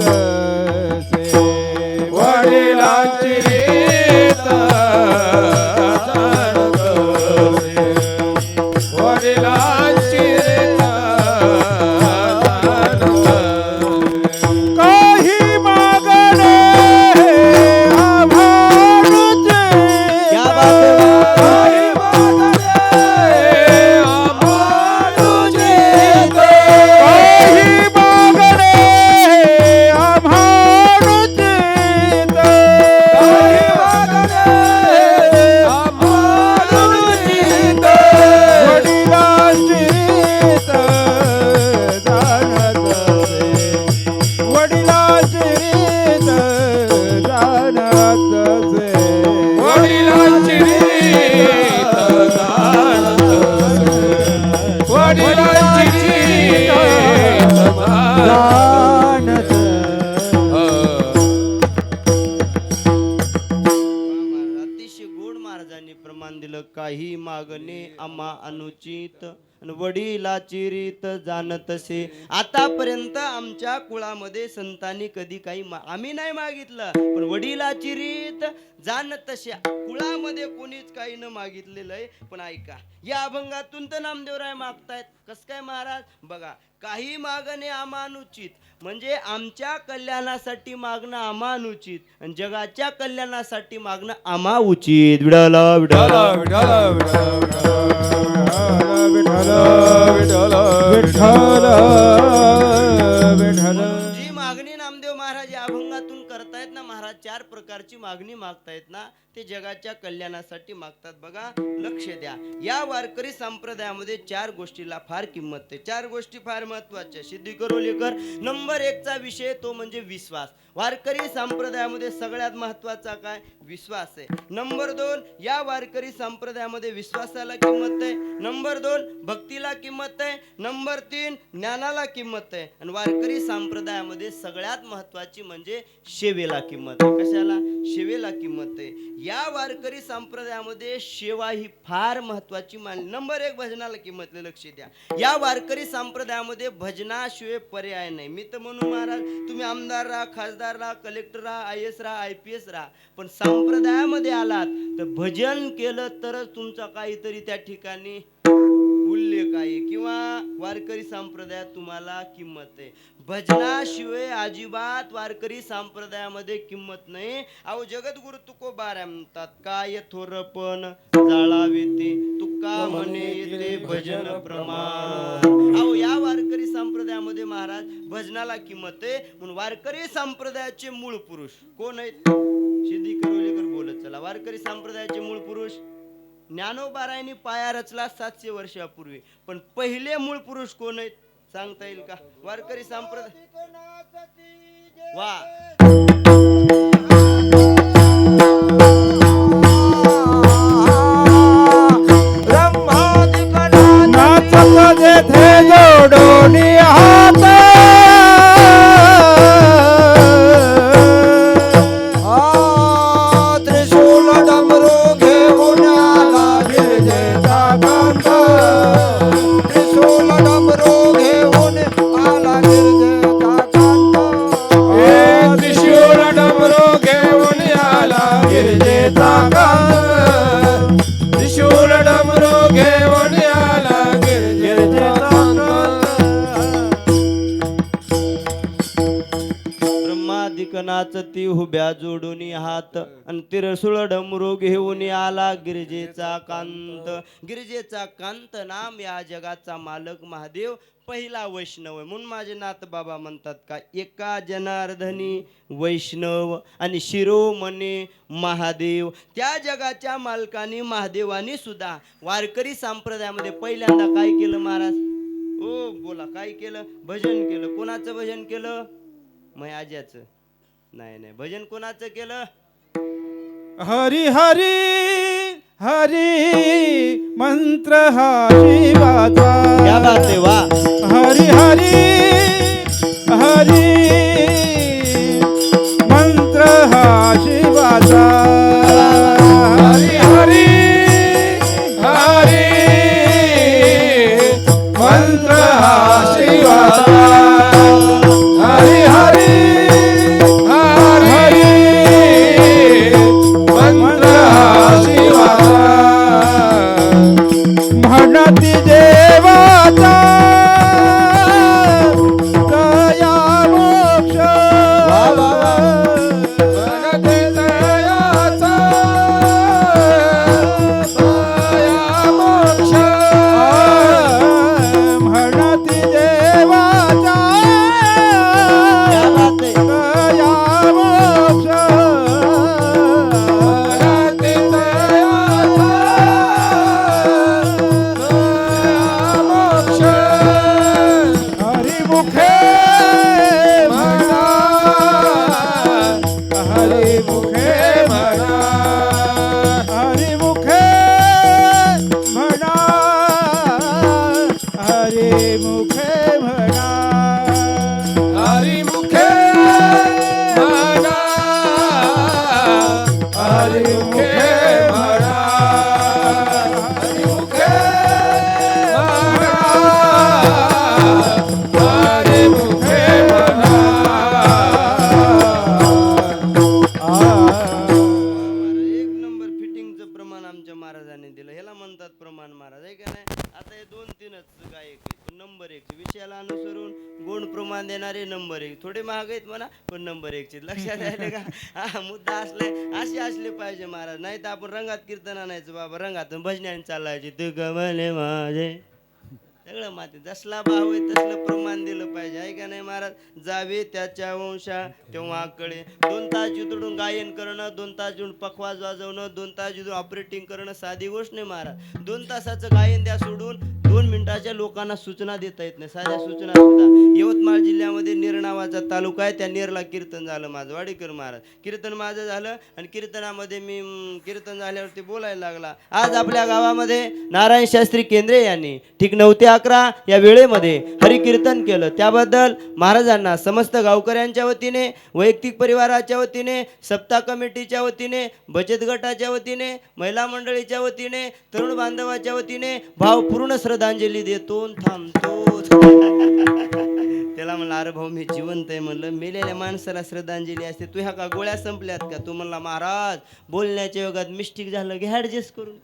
S3: असे,
S2: वडिलांची रीत जाणत असे, वडिलांची रीत जाणत असे.
S3: काही मागणे आम्हा अनुचित,
S1: क्या बात है.
S2: काही मागणे आम्हा अनुचित,
S3: काही मागणे आम्हा अनुचित,
S2: काही मागणे आम्हा अनुचित,
S3: वडिलांची रीत जाणत असे, वडिलांची रीत जाणत असे,
S2: वडिलांची रीत जाणत असे, वडिलांची रीत
S3: जाणत
S1: अतिशय गोड महाराजांनी प्रमाण दिलं. काही मागणे आम्हा अनुचित, आणि वडिलाची रीत जाणत असे. आतापर्यंत आमच्या कुळामध्ये संतांनी कधी काही आम्ही नाही मागितलं, पण वडिलाची रीत जाणत असे. कुळामध्ये कोणीच काही न मागितलेलं आहे. पण ऐका, या अभंगातून तर नामदेवराय मागतायत. कस काय महाराज? बघा, काही मागणे अमानुचित म्हणजे आमच्या कल्याणासाठी मागणं अमानुचित, आणि जगाच्या कल्याणासाठी मागणं अमा उचित. विडल विडल
S2: विठ्ठल विठ्ठल
S3: विठ्ठल विठ्ठल विठ्ठल.
S1: जी मागणी नामदेव महाराज या अभंगातून करतायत ना महाराज, 4 प्रकारची मागणी मागतायत ना, ते जगाच्या कल्याणासाठी मागतात. बघा, लक्ष द्या. या वारकरी संप्रदायामध्ये 4 गोष्टीला फार किंमत आहे. 4 गोष्टी फार महत्वाच्या. सिद्धी करोलेकर. नंबर 1 चा विषय तो म्हणजे विश्वास. वारकरी संप्रदायामध्ये सगळ्यात महत्वाचा काय? विश्वास आहे. नंबर 2, या वारकरी संप्रदायामध्ये विश्वासाला किंमत आहे. नंबर 2, भक्तीला किंमत आहे. नंबर 3, ज्ञानाला किंमत आहे. आणि वारकरी संप्रदायामध्ये सगळ्यात महत्वाची म्हणजे सेवेला किंमत आहे. कशाला? सेवेला किंमत आहे. या वारकरी संप्रदायामध्ये सेवा ही फार महत्वाची मानली. नंबर 1 भजनाला किंमत लक्ष द्या. या वारकरी संप्रदायामध्ये भजनाशिवाय पर्याय नाही. मी तर म्हणून महाराज तुम्ही आमदार राहा, खासदार राहा, कलेक्टर राहा, IAS राहा, IPS राहा, पण संप्रदायामध्ये आलात तर भजन केलं तरच तुमचा काहीतरी त्या ठिकाणी उल्लेख आहे किंवा वारकरी संप्रदायात तुम्हाला किंमत आहे. भजनाशिवाय अजिबात वारकरी संप्रदायामध्ये किंमत नाही. अहो जगद्गुरु तुकोबारा म्हणतात, काय थोरपण जाळावे ते तुका म्हणे येते भजन प्रमाण. अहो या वारकरी संप्रदायामध्ये महाराज भजनाला किंमत आहे. म्हणून वारकरी संप्रदायाचे मूळ पुरुष कोण आहेत? सिद्धी करोलेकर बोलत चला. वारकरी संप्रदायाचे मूळ पुरुष ज्ञानोबारायांनी पाया रचला 700 वर्षापूर्वी, पण पहिले मूळ पुरुष कोण आहेत सांगता येईल का? वारकरी संप्रदाय वा
S3: नाचत जेथे जोडोनी हात त्रिशूल डमरू घेऊन आला गिरजेचा कांत. त्रिशूल डमरू घेऊन आला गिरजेचा कांत.
S2: त्रिशूळ डमरू घेऊन आला गिरजेचा कांत. त्रिशूल डमरू घेऊन आला गिरजेचा
S1: ब्रह्मादिक नाचती हुब्या जोडून हात आणि तिरसुळ डमरू घेऊन आला गिरजेचा कांत. गिरजेचा कांत नाम या जगाचा मालक महादेव पहिला वैष्णव आहे. म्हणून माझे नाथ बाबा म्हणतात का, एका जनार्दनी वैष्णव आणि शिरोमणी महादेव. त्या जगाच्या मालकाने महादेवानी सुद्धा वारकरी संप्रदायामध्ये पहिल्यांदा काय केलं महाराज? ओ बोला, काय केलं? भजन केलं. कोणाचं भजन केलं? मयाज्याचं नाही, भजन कोणाचं केलं?
S3: हरी हरी हरी मंत्र हा शिवाचा.
S1: क्या बात आहे, वा.
S3: हरी हरी हरी मंत्र हा शिवाचा.
S2: हरी हरी हरी मंत्र हा शिवाचा. हरी हरी हरी मंत्र हा शिवाचा.
S3: म्हणती देवाचा दया मोक्ष.
S2: म्हणते दयाचा दया मोक्ष.
S3: म्हणती देवाचा
S1: क्या बात आहे.
S3: दया मोक्ष.
S2: म्हणते दयाचा दया मोक्ष.
S3: हरिमुखे म्हणा हरिमुखे म्हणा. हरिमुखे म्हणा हरिमुखे म्हणा.
S2: हरिमुखे म्हणा हरिमुखे म्हणा. हरिमुखे म्हणा हरिमुखे म्हणा.
S1: एक नंबर फिटिंगचं प्रमाण आमच्या महाराजांनी दिलं. ह्याला म्हणतात प्रमाण महाराज, आहे का नाही? आता हे 2-3च गायक आहेत. नंबर 1 विषयाला अनुसरून गुण प्रमाण देणारे नंबर 1. थोडे महाग आहेत म्हणा, पण नंबर 1 लक्षात आले का? हा मुद्दा असले असे असले पाहिजे महाराज. नाही तर आपण रंगात कीर्तन आणायचं बाबा, रंगात भजनाने चालायचे. तू गमले माझे सगळं माते. जसला भाव आहे तसलं प्रमाण दिलं पाहिजे, आहे का नाही महाराज? जावे त्याच्या वंशा तेव्हा कळे. 2 तास जिथून गायन करणं, 2 तास जिथून पखवाज वाजवणं, 2 तास जिथून ऑपरेटिंग करणं साधी गोष्ट नाही महाराज. 2 तासाचं गायन द्या सोडून 2 मिनिटाच्या लोकांना सूचना देता येत नाही, साध्या सूचना सुद्धा. यवतमाळ जिल्ह्यामध्ये नेर नावाचा तालुका आहे, त्या नेरला कीर्तन झालं माझं, वाडेकर महाराज कीर्तन माझं झालं. आणि कीर्तनामध्ये मी कीर्तन झाल्यावरती बोलायला लागला. आज आपल्या गावामध्ये नारायण शास्त्री केंद्रे यांनी ठीक 9 ते 11 या वेळेमध्ये हरिकीर्तन केलं. त्याबद्दल महाराजांना समस्त गावकऱ्यांच्या वतीने, वैयक्तिक परिवाराच्या वतीने, सप्ताह कमिटीच्या वतीने, बचत गटाच्या वतीने, महिला मंडळीच्या वतीने, तरुण बांधवाच्या वतीने भावपूर्ण श्रद्धांजली देतो थांबतो. त्याला म्हणलं अरे भाऊ मी जिवंत आहे, म्हणलं मेलेल्या माणसाला श्रद्धांजली असते, तू ह्या का गोळ्या संपल्यात का? तू म्हणला महाराज बोलण्याच्या योगात मिस्टेक झालं घे ऍडजस्ट करून.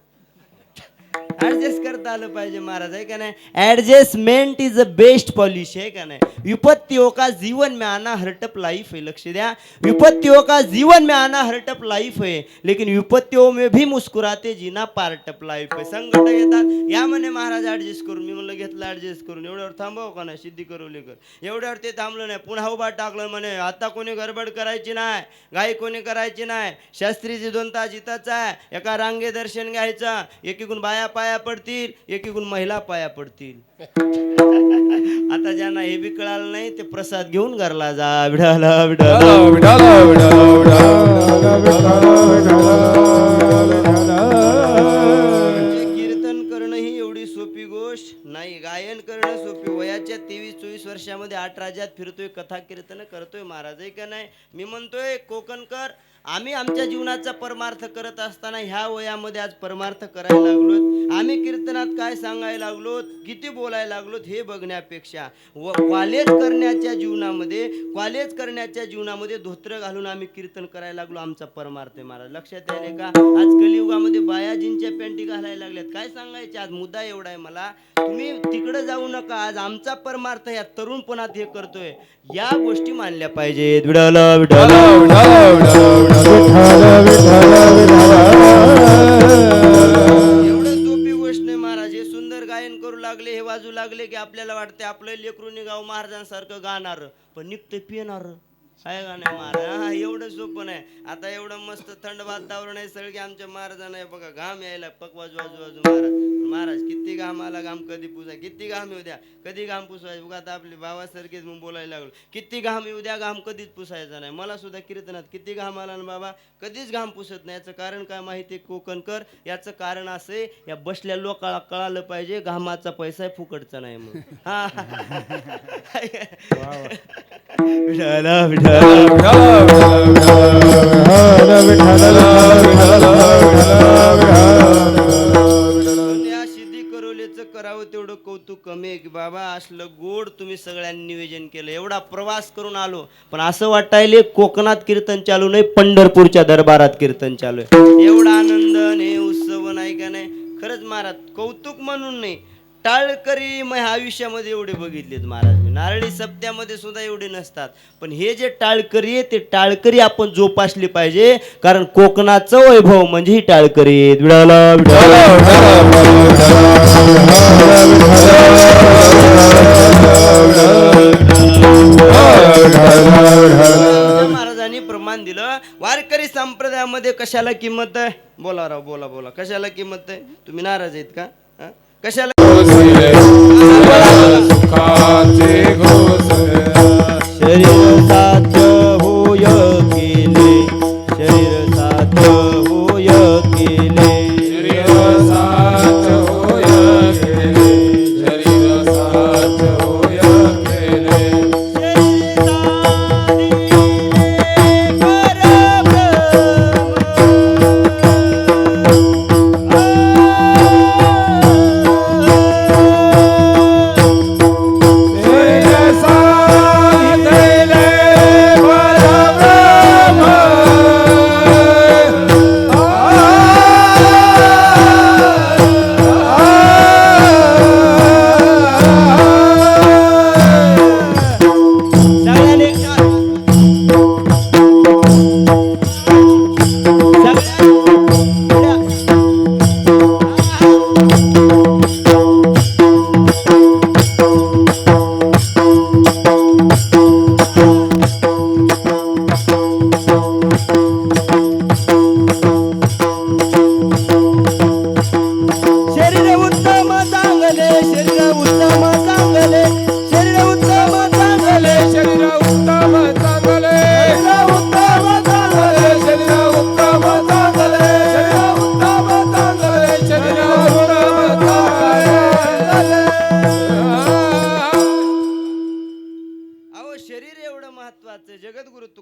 S1: ऍडजस्ट करता आलं पाहिजे महाराज, आहे का नाही? Adjustment is a best polish, आहे का नाही? विपत्तियों का जीवन में आना हर्टअप लाइफ है. लक्ष द्या, विपत्तियों का जीवन में आना हर्टअप लाइफ है, लेकिन विपत्तियों में भी मुस्कुराते जीना पार्टअप लाइफ है. संकट येतात या म्हणे महाराज ऍडजस्ट करून. मी म्हणलं घेतलं ऍडजस्ट करून. एवढ्यावर थांबव का नाही सिद्धी करवलीकर, एवढ्यावर ते थांबलं नाही, पुन्हा उभा टाकलं म्हणे आता कोणी गडबड करायची नाही, घाई कोणी करायची नाही, शास्त्रीची 2 तास इथंच आहे, एका रांगे दर्शन घ्यायचं, एकीकडून बाया पाया पडतील, एकीकडून महिला पाया पडतील. आता ज्यांना हे बी कळालं नाही ते प्रसाद घेऊन घरला जा. विठाला विठाला
S2: विठाला विठाला
S1: कीर्तन करणं ही एवढी सोपी गोष्ट नाही, गायन करणं सोपी. वयाच्या 23-24 वर्षामध्ये 8 राज्यात फिरतोय, कथा कीर्तन करतोय महाराज, आहे का नाही? मी म्हणतोय कोकणकर, आम्ही आमच्या जीवनाचा परमार्थ करत असताना ह्या वयामध्ये आज परमार्थ करायला लागलोत. आम्ही कीर्तनात काय सांगायला लागलोत, किती बोलायला लागलोत हे बघण्यापेक्षा कॉलेज करण्याच्या जीवनामध्ये धोत्र घालून आम्ही कीर्तन करायला लागलो, आमचा परमार्थ आहे महाराज. लक्षात आले का? आज कलियुगामध्ये बाया जीनच्या पॅन्टी घालायला लागल्यात, काय सांगायचे? आज मुद्दा एवढा आहे मला, तुम्ही तिकडे जाऊ नका, आज आमचा परमार्थ या तरुणपणात हे करतोय, या गोष्टी मानल्या पाहिजेत. विठाला विठाला एवढं सोपी गोष्ट नाही महाराज. हे सुंदर गायन करू लागले, हे वाजू लागले की आपल्याला वाटते आपलं लेकरू निघाव महाराजांसारखं गाणार, पण निघते पिणार, आहे का नाही महाराज? हा एवढं सोपं नाही. आता एवढं मस्त थंड वातावरण आहे, सगळे आमच्या महाराजांना आहे बघा घाम यायला, पक वाजू वाजू वाजू महाराज. महाराज किती घाम आला, घाम कधी पुसाय, किती घाम येऊ द्या, कधी घाम पुसवायचं. बघा आता आपले बाबासारखेच मग बोलायला लागलो, किती घाम येऊ द्या, घाम कधीच पुसायचा नाही. मला सुद्धा कीर्तनात किती घाम आला ना बाबा, कधीच घाम पुसत नाही. याचं कारण काय माहिती कोकणकर? याचं कारण असे, या बसल्या लोकांना कळालं पाहिजे घामाचा पैसा फुकटचा नाही. मग हा विठाला विठाला त्या सिद्धी करवलेचं करावं तेवढं कौतुक कमी आहे की बाबा असलं गोड तुम्ही सगळ्यांनी नियोजन केलं. एवढा प्रवास करून आलो, पण असं वाटायले कोकणात कीर्तन चालू नाही, पंढरपूरच्या दरबारात कीर्तन चालू आहे. एवढा आनंद हे उत्सव नाही का नाही? खरंच महाराज कौतुक म्हणून नाही, टाळकरी मग आयुष्यामध्ये एवढे बघितलेत महाराज मी. नारळी सप्त्यामध्ये सुद्धा एवढे नसतात, पण हे जे टाळकरी आहे ते टाळकरी आपण जोपासली पाहिजे, कारण कोकणाचं वैभव म्हणजे ही टाळकरी. विठाला महाराजांनी प्रमाण दिलं. वारकरी संप्रदायामध्ये कशाला किंमत आहे? बोला राव बोला बोला, कशाला किंमत आहे? तुम्ही नाराज आहेत का? कशाला? शरीर साध्य होय केले, शरीर साध्य होय केले,
S2: शरीर साच होय केले, शरीर साच होय केले, शरीर साधी परब्रह्म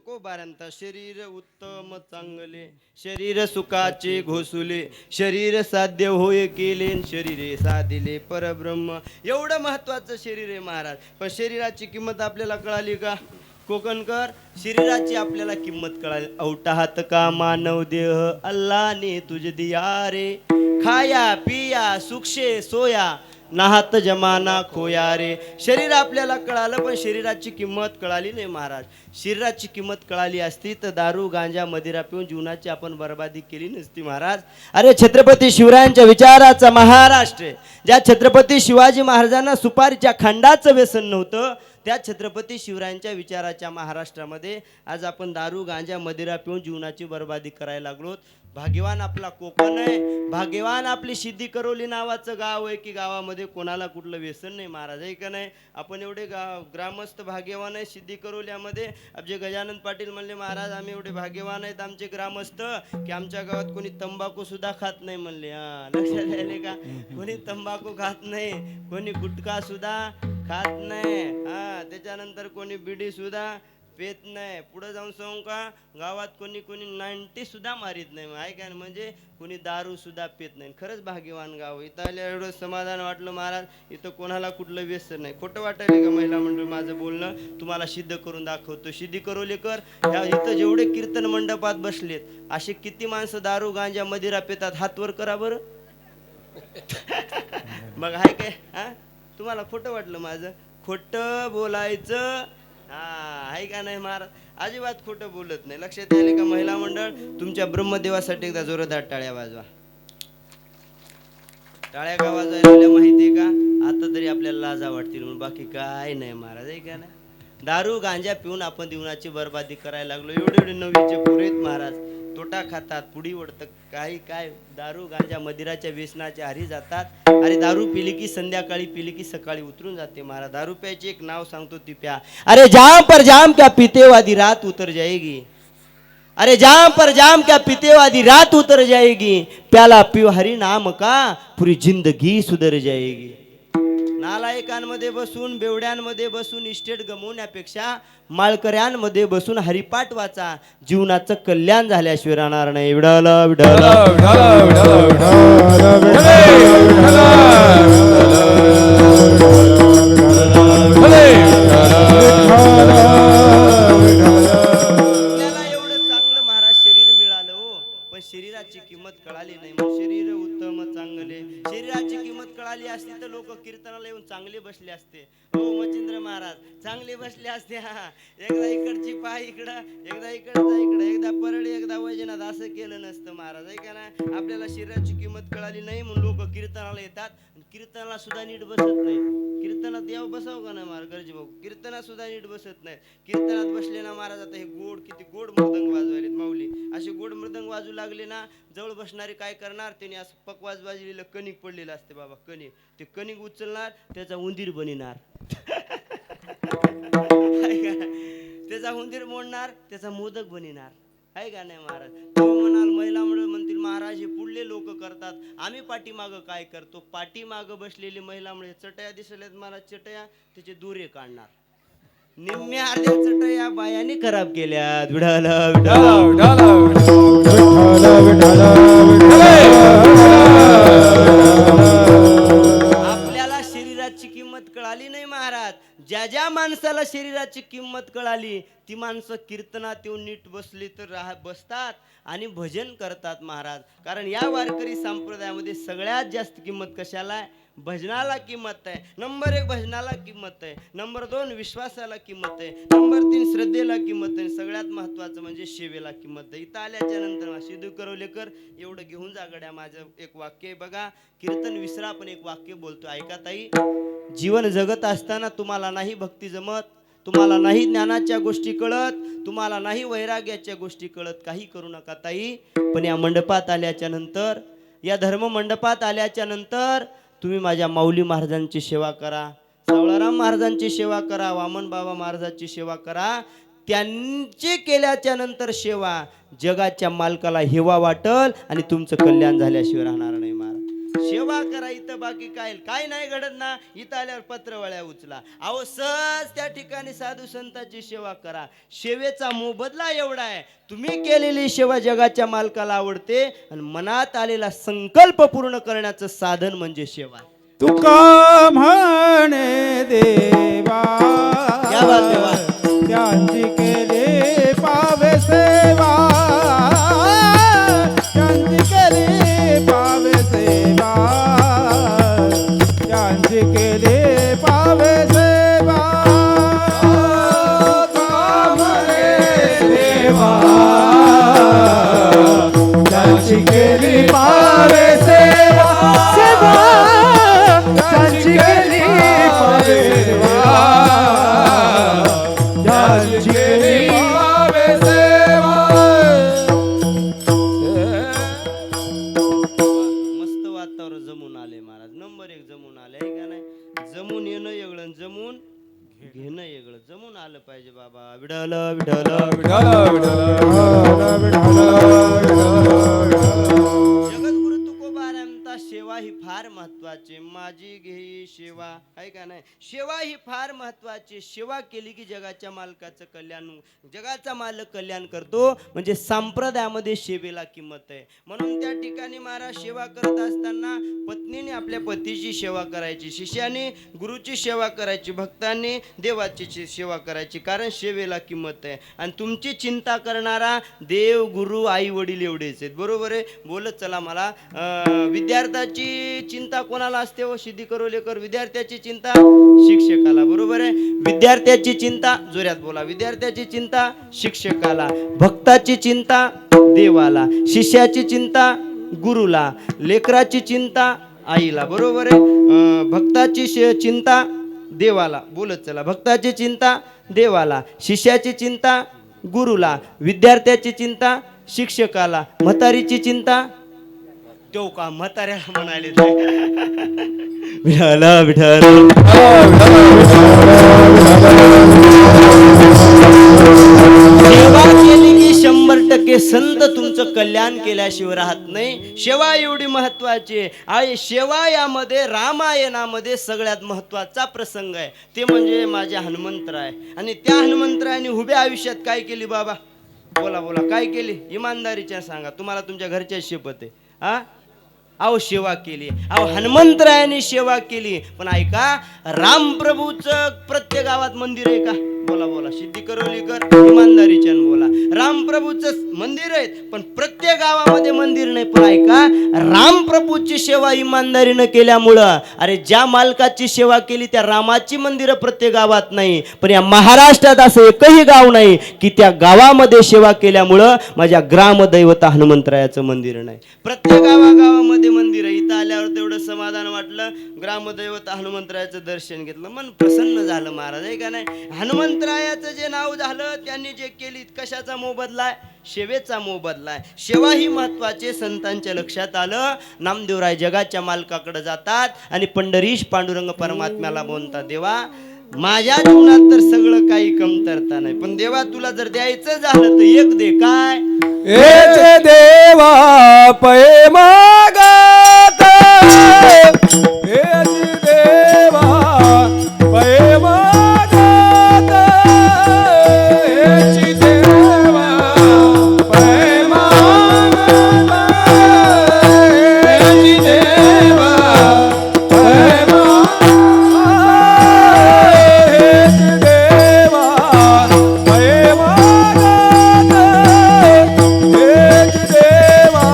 S1: तुकोबारांता शरीर उत्तम चांगले शरीर सुखाचे घोसुले शरीर साध्य होय केले शरीरे साधिले परब्रह्म. एवढं महत्वाचं शरीर आहे महाराज. पण शरीराची किंमत आपल्याला कळाली का कोकणकर? शरीराची आपल्याला किंमत कळाली. औटाहात का मानव देह अल्लाने तुझ दिया रे खाया पिया सुक्षे सोया नाहात जमाना खोया रे. शरीर आपल्याला कळालं पण शरीराची किंमत कळाली नाही महाराज. शरीराची किंमत कळाली असती तर दारू गांजा मदिरा पिऊन जीवनाची आपण बर्बादी केली नसती महाराज. अरे छत्रपती शिवरायांच्या विचाराचा महाराष्ट्र ज्या छत्रपती शिवाजी महाराजांना सुपारीच्या खंडाचं व्यसन नव्हतं त्या छत्रपती शिवरायांच्या विचाराच्या महाराष्ट्रामध्ये आज आपण दारू गांजा मदिरा पिऊन जीवनाची बर्बादी करायला लागलो. भाग्यवान आपला कोकण आहे. भाग्यवान आपली सिद्धी करवली नावाचं गाव आहे की गावामध्ये कोणाला कुठलं व्यसन नाही महाराज आहे का नाही. आपण एवढे ग्रामस्थ भाग्यवान आहे सिद्धी करवल्यामध्ये. आमचे गजानन पाटील म्हणले महाराज आम्ही एवढे भाग्यवान आहेत आमचे ग्रामस्थ की आमच्या गावात कोणी तंबाखू सुद्धा खात नाही म्हणले. हा लक्षात आले का? कोणी तंबाखू खात नाही कोणी गुटखा सुद्धा खात नाही. हा त्याच्यानंतर कोणी बिडी सुद्धा पेत नाही. पुढे जाऊन सांगू का गावात कोणी 90 सुद्धा मारित नाही आहे का. म्हणजे कोणी दारू सुद्धा पेत नाही. खरंच भाग्यवान गाव. इथं आल्या एवढं समाधान वाटलं महाराज. इथं कोणाला कुठलं व्यसन नाही. खोटं वाटायला का महिला मंडळ माझं बोलणं तुम्हाला सिद्ध करून दाखवतो. सिद्धी करवलेकर ह्या इथं जेवढे कीर्तन मंडपात बसलेत असे किती माणसं दारू गांजा मदिरा पेतात हात वर करा बरं. मग आहे काय हा तुम्हाला खोटं वाटलं माझं? खोटं बोलायचं हा आहे का नाही महाराज. अजिबात खोटं बोलत नाही. लक्षात आले का महिला मंडळ? तुमच्या ब्रह्मदेवासाठी एकदा जोरदार टाळ्या वाजवा. टाळ्या का वाजवायला माहितीये का? आता तरी आपल्याला लाजा वाटतील म्हणून बाकी काय नाही महाराज आहे का नाही. दारू गांजा पिऊन आपण जीवनाची बर्बादी करायला लागलो. एवढे नवीचे पुरे आहेत महाराज. तोटा खातात पुडी ओढतात काही काय दारू गांजा मदिराच्या व्यसनाच्या आरी जातात. अरे दारू पिली की संध्याकाळी पिली की सकाळी उतरून जाते महाराज. दारू प्यायची एक नाव सांगतो ती प्या. अरे जाम पर जाम क्या पीते वादी रात उतर जाएगी. अरे जाम पर जाम क्या पीते वादी रात उतर जाएगी. प्याला पिव हरी नाम का पुरी जिंदगी सुधर जाएगी. नालायकांमध्ये बसून बेवड्यांमध्ये बसून इस्टेट गमवण्यापेक्षा माळकऱ्यांमध्ये बसून हरिपाठ वाचा. जीवनाचं कल्याण झाल्याशिवाय राहणार नाही. विडाला विडाला एवढं चांगलं महाराज शरीर मिळालं हो पण शरीराची किंमत कळाली नाही. मग शरीर उत्तम चांगले शरीराची किंमत कळाली असती तर लोक कीर्तनाला येऊन चांगले बसले असते. हो मच्छिंद्र महाराज चांगले बसले असते. हा एकदा इकडची पाय इकडं एकदा इकडचा इकडं एकदा परळी एकदा वैजनाथ असं केलं नसतं महाराज आहे का ना. आपल्याला शरीराची किंमत कळाली नाही म्हणून लोक कीर्तनाला येतात. कीर्तनाला सुद्धा नीट बसत नाही. कीर्तनात यावं बसावं का नाही महाराज गरजी भाऊ. कीर्तनात सुद्धा नीट बसत नाही. कीर्तनात बसले ना महाराज आता हे गोड किती गोड मृदंग वाजवायलेत माऊली. असे गोड मृदंग वाजू लागले ना जवळ बसणारे काय करणार त्याने असं पकवाज वाजलेलं कणिक पडलेलं असते बाबा कणिक. ते कणिक उचलणार त्याचा उंदीर बनणार. त्याचा उंदीर मोडणार त्याचा मोदक बनणार आहे का नाही महाराज. तो म्हणाल महिला मंडळ म्हणतील महाराज हे पुढले लोक करतात आम्ही पाठीमागं काय करतो. पाठीमागं बसलेली महिला मंडळ चटया दिसल्यात महाराज चटया त्याचे दुरे काढणार. निम्म्या अर्ध्या चटया बायाने खराब केल्या. विडाला आपल्याला शरीराची किंमत कळाली नाही महाराज. ज्या ज्या माणसाला शरीराची किंमत कळाली ती माणसं कीर्तनात येऊन नीट बसली तर बसतात आणि भजन करतात महाराज. कारण या वारकरी संप्रदायामध्ये सगळ्यात जास्त किंमत कशाला आहे? भजनाला किंमत आहे. नंबर 1 भजनाला किंमत आहे. नंबर 2 विश्वासाला किंमत आहे. नंबर 3 श्रद्धेला किंमत आहे. सगळ्यात महत्वाचं म्हणजे सेवेला किंमत आहे. इथं आल्याच्या नंतर सिद्धू करवलेकर एवढं घेऊन जा गड्या. माझं एक वाक्य आहे बघा. कीर्तन विसरा पण एक वाक्य बोलतो ऐका ताई. जीवन जगत असताना तुम्हाला नाही भक्ती जमत, तुम्हाला नाही ज्ञानाच्या गोष्टी कळत, तुम्हाला नाही वैराग्याच्या गोष्टी कळत, काही करू नका ताई. पण या मंडपात आल्याच्या नंतर या धर्म मंडपात आल्याच्या नंतर तुम्ही माझ्या माऊली महाराजांची सेवा करा, सावळाराम महाराजांची सेवा करा, वामन बाबा महाराजांची सेवा करा. त्यांची केल्याच्या नंतर सेवा जगाच्या मालकाला हेवा वाटल आणि तुमचं कल्याण झाल्याशिवाय राहणार नाही महाराज. सेवा करा इथं, बाकी काय नाही घडत ना. इथं आल्यावर पत्रवळ्या उचला. अहो सहज त्या ठिकाणी साधू संतांची सेवा करा. सेवेचा मोबदला एवढा आहे, तुम्ही केलेली सेवा जगाच्या मालकाला आवडते आणि मनात आलेला संकल्प पूर्ण करण्याचं साधन म्हणजे सेवा.
S2: तुका म्हणे देवा
S1: क्या बात आहे, वा.
S2: त्यांची केली पावे सेवा, त्यांची केली पावे सेवा, त्यांची केली पावे सेवा. तुका म्हणे देवा त्यांची केली पावे सेवा, सेवा त्यांची केली पावे सेवा, त्यांची केली पावे सेवा.
S1: मस्त वातावरण जमून आले महाराज. नंबर 1 जमून आले आहे का नाही. जमून येणं वेगळं, जमून घेणं वेगळं. जमून आलं पाहिजे बाबा. विठ्ठल जगद्गुरु तुकोबा म्हणतात सेवा ही फार महत्वाची. माझी घेई सेवा आहे का नाही. सेवा ही फार महत्वाची. सेवा केली की जगाच्या मालकाचं कल्याण, जगाचा मालक कल्याण करतो. म्हणजे संप्रदायामध्ये सेवेला किंमत आहे. म्हणून त्या ठिकाणी महाराज सेवा करत असताना पत्नीने आपल्या पतीची सेवा करायची, शिष्याने गुरुची सेवा करायची, भक्तांनी देवाची सेवा करायची. कारण सेवेला किंमत आहे. आणि तुमची चिंता करणारा देव, गुरु, आई वडील एवढेच आहेत. बरोबर आहे. बोलत चला मला. विद्यार्थ्याची चिंता कोणाला असते हो सिद्धी करोलेकर? विद्यार्थ्याची चिंता शिक्षकाला. बरोबर आहे. विद्यार्थ्याची चिंता, जोरात बोला, विद्यार्थ्याची चिंता शिक्षकाला, भक्ताची चिंता देवाला, शिष्याची चिंता गुरुला, लेकराची चिंता आईला. बरोबर आहे. भक्ताची चिंता देवाला. बोलत चला, भक्ताची चिंता देवाला, शिष्याची चिंता गुरुला, विद्यार्थ्याची चिंता शिक्षकाला, म्हातारीची चिंता देव का म्हाताऱ्याला म्हणाले. विठाला विठाला सेवा केली की 100% संत तुमचं कल्याण केल्याशिवाय राहत नाही. सेवा एवढी महत्वाची आहे. आणि सेवा यामध्ये रामायणामध्ये सगळ्यात महत्वाचा प्रसंग आहे, ते म्हणजे माझ्या हनुमंतराय. आणि त्या हनुमंतरायाने उभ्या आयुष्यात काय केली बाबा? बोला बोला, काय केली? इमानदारीच्या सांगा. तुम्हाला तुमच्या घरच्या शपथ आहे. हा, अहो सेवा केली. अहो हनुमंतरायाने सेवा केली. पण ऐका, रामप्रभूचं प्रत्येक गावात मंदिर आहे का? बोला बोला, सिद्धी करोलीकर, इमानदारीच्या बोला. रामप्रभूचं मंदिर आहे, पण प्रत्येक गावामध्ये मंदिर नाही. पण ऐका, रामप्रभूची सेवा इमानदारीनं केल्यामुळं, अरे ज्या मालकाची सेवा केली त्या रामाची मंदिरं प्रत्येक गावात नाही. पण या महाराष्ट्रात असं एकही गाव नाही की त्या गावामध्ये सेवा केल्यामुळं माझ्या ग्रामदैवता हनुमंतरायाचं मंदिर नाही. प्रत्येक गावागावामध्ये मंदिर आहे. इथं आल्यावर तेवढं समाधान वाटलं. ग्रामदैवता हनुमंतरायाचं दर्शन घेतलं, मन प्रसन्न झालं महाराज, आहे का नाही. हनुमंतरायाचं जे नाव झालं, त्यांनी जे केली, कशाचा मोबदला आहे? सेवेचा मोबदला आहे. सेवा ही महत्वाचे. संतांच्या लक्षात आलं. नामदेवराय जगाच्या मालकाकडे जातात आणि पंढरीश पांडुरंग परमात्म्याला बोलतात, देवा माझ्या जीवनात तर सगळं काही कमतरता नाही, पण देवा तुला जर द्यायचं झालं तर एक दे. काय?
S2: एचे देवा पै मागत, एचे देवा पै मागत, एचे देवा पै मागत, एचे देवा पै मागत, एचे देवा पै मागत, एचे देवा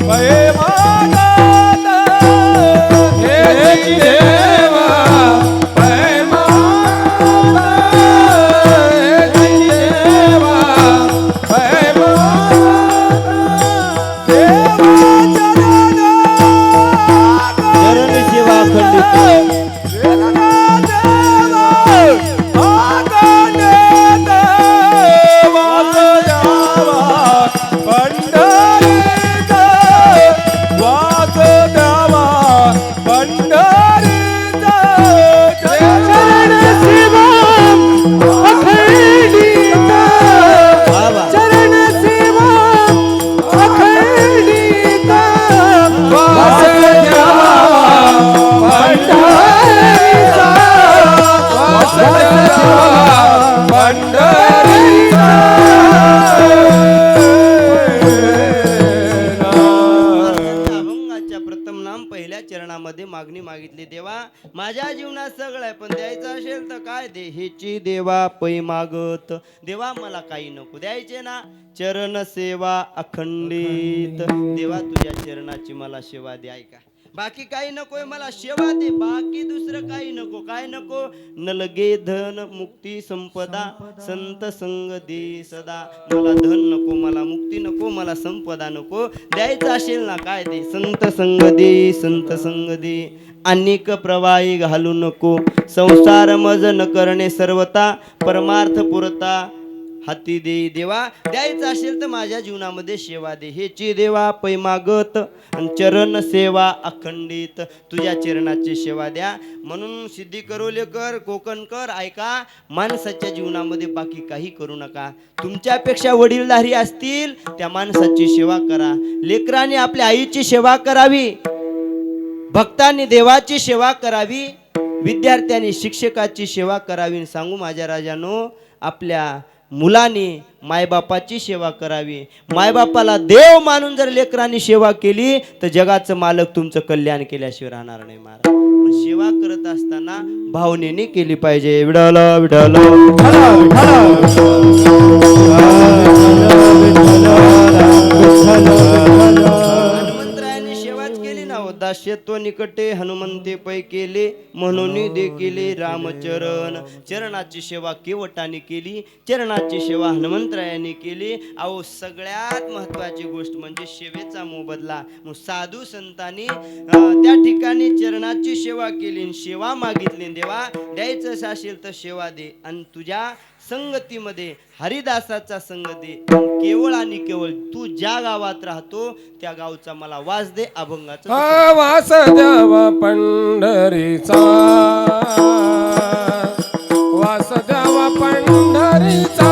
S2: पै मागत,
S1: देवा माझ्या जीवनात सगळं आहे, पण द्यायचं असेल तर काय दे हेची देवा पै मागत. देवा मला काही नको द्यायचे ना, चरण सेवा अखंडित. देवा तुझ्या चरणाची मला सेवा दे. ऐका, बाकी काही नकोय मला, सेवा दे, बाकी दुसरं काही नको. काय नको? नलगे धन मुक्ती संपदा संत संग दे सदा. मला धन नको, मला मुक्ती नको, मला संपदा नको. द्यायचं असेल ना काय दे, संत संग दे, संत संग दे. अनेक प्रवाही घालू नको, संसार मज न करणे सर्वता. परमार्थ पुरता हाती दे. देवा द्यायचं असेल तर माझ्या जीवनामध्ये सेवा दे हेची देवा पै मागत. आणि चरण सेवा अखंडित, तुझ्या चरणाची सेवा द्या. म्हणून सिद्धी करोलेकर कोकणकर ऐका, माणसाच्या जीवनामध्ये बाकी काही करू नका. तुमच्यापेक्षा वडीलधारी असतील त्या माणसाची सेवा करा. लेकरांनी आपल्या आईची सेवा करावी, भक्तांनी देवाची सेवा करावी, विद्यार्थ्यांनी शिक्षकाची सेवा करावी. सांगू माझ्या राजानो, आपल्या मुलांनी मायबापाची सेवा करावी. मायबापाला देव मानून जर लेकरांनी सेवा केली तर जगाचं मालक तुमचं कल्याण केल्याशिवाय राहणार नाही महाराज. पण सेवा करत असताना भावनेने केली पाहिजे. विठ्ठल विठ्ठल हनुमंतरायांनी सेवाच केली ना हो. दास्यत्व निकटे हनुमंते पै केले, म्हणून दे केले रामचरण. चरणाची सेवा केवटाने केली, चरणाची सेवा हनुमंतरायांनी केली. अहो सगळ्यात महत्वाची गोष्ट म्हणजे सेवेचा मोबदला. मग साधू संतांनी त्या ठिकाणी चरणाची सेवा केली, सेवा मागितली. देवा द्यायचं असेल तर सेवा दे, आणि तुझ्या संगतीमध्ये हरिदासाचा संग दे. केवळ आणि केवळ तू ज्या गावात राहतो त्या गावचा मला वास दे. अभंगाचा
S2: वास द्यावा पंढरीचा, वास द्यावा पंढरीचा,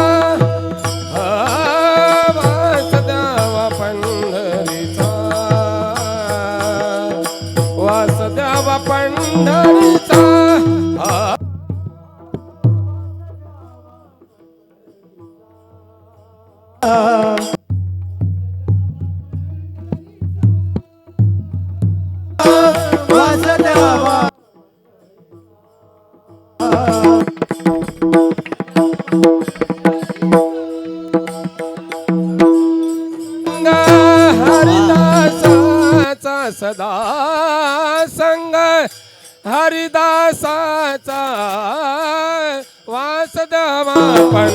S2: वास द्यावा पंढरीचा, वास द्यावा पंढरीचा. हरिदासाचा सदा संग, हरिदासाचा वास द्यावा पण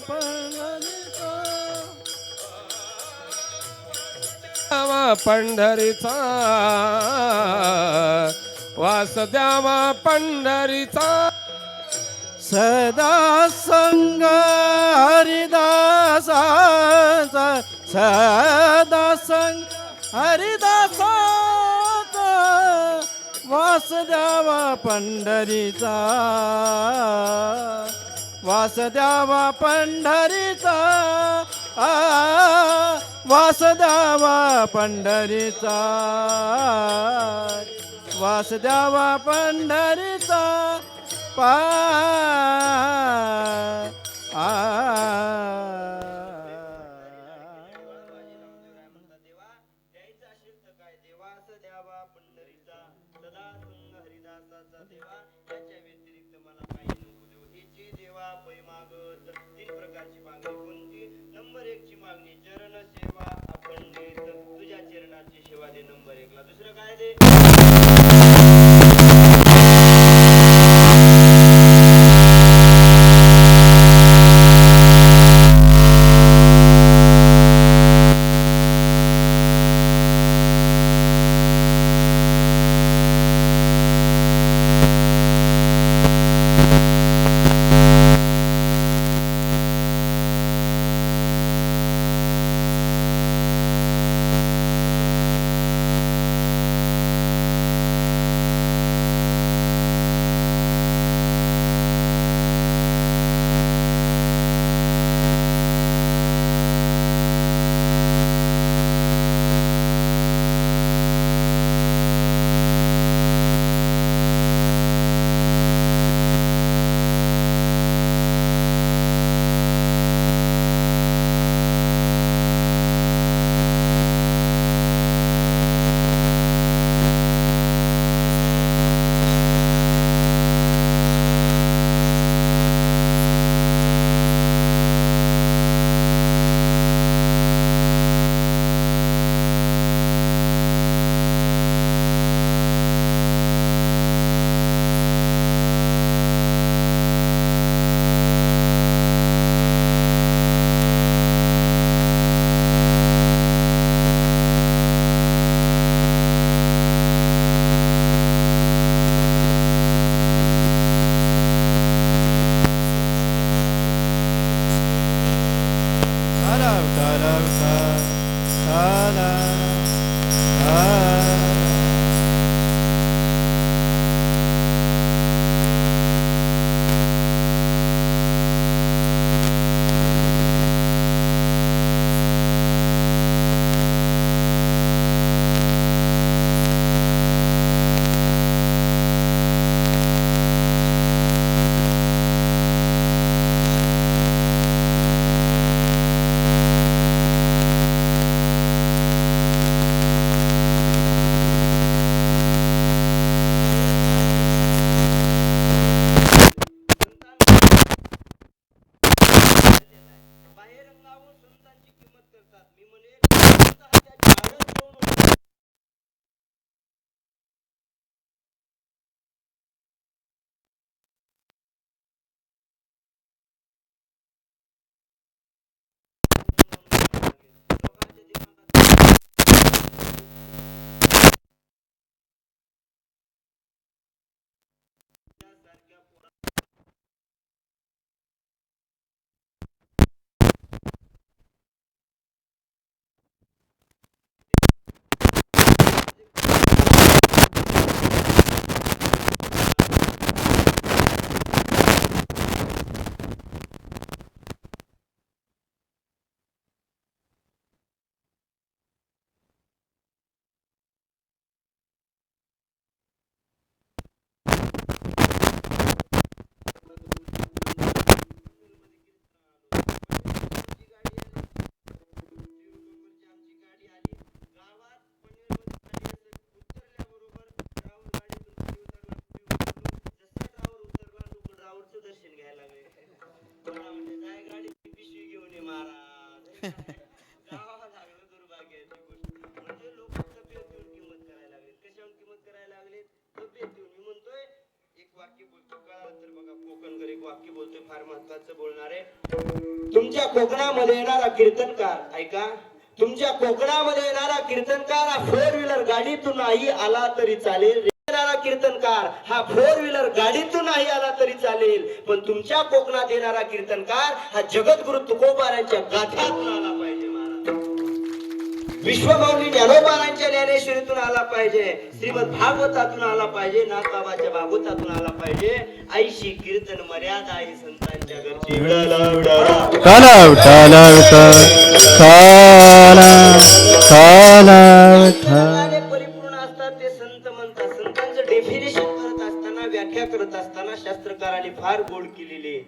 S2: पंढरीचा, वास द्यावा पंढरीचा.
S3: सदा संग हरिदासाचा, सदा संग हरिदासाचा वास द्यावा पंढरीचा, वास द्यावा पंढरीचा, वास द्यावा पंढरीचा, वास द्यावा पंढरीचा.
S1: नंबर 1 ची मागणी चरण सेवा अखंडित, तुझ्या चरणाची सेवा दे. नंबर 1 ला दुसरं काय दे? म्हणजे लोक तब्येतीवर किंमत करायला लागले. कशावर किंमत करायला लागले? तब्येतीवर. मी म्हणतोय एक वाक्य बोलतो, कळालं तर बघा. कोकणकर एक वाक्य बोलतोय, फार महत्वाचं बोलणार आहे. तुमच्या कोकणामध्ये येणारा कीर्तनकार, ऐका, तुमच्या कोकणामध्ये येणारा कीर्तनकार हा 4 व्हीलर गाडीतून नाही आला तरी चालेल. येणारा कीर्तनकार हा 4 व्हीलर गाडीतून नाही आला तरी चालेल, पण तुमच्या कोकणात येणारा कीर्तनकार हा जगद्गुरु तुकोबारांच्या गाथ्यातून आला पाहिजे. विश्वमौली ज्ञानोबारांच्या ज्ञानेश्वरीतून आला पाहिजे, श्रीमद भागवतातून आला पाहिजे, नाथबाबाच्या भागवतातून आला पाहिजे. ऐशी कीर्तन मर्यादा आहे संतांच्या घरची. परिपूर्ण असतात ते संत म्हणतात. संतांचं डेफिनेशन करत असताना, व्याख्या करत असताना शास्त्रकारांनी फार गोड केलेली.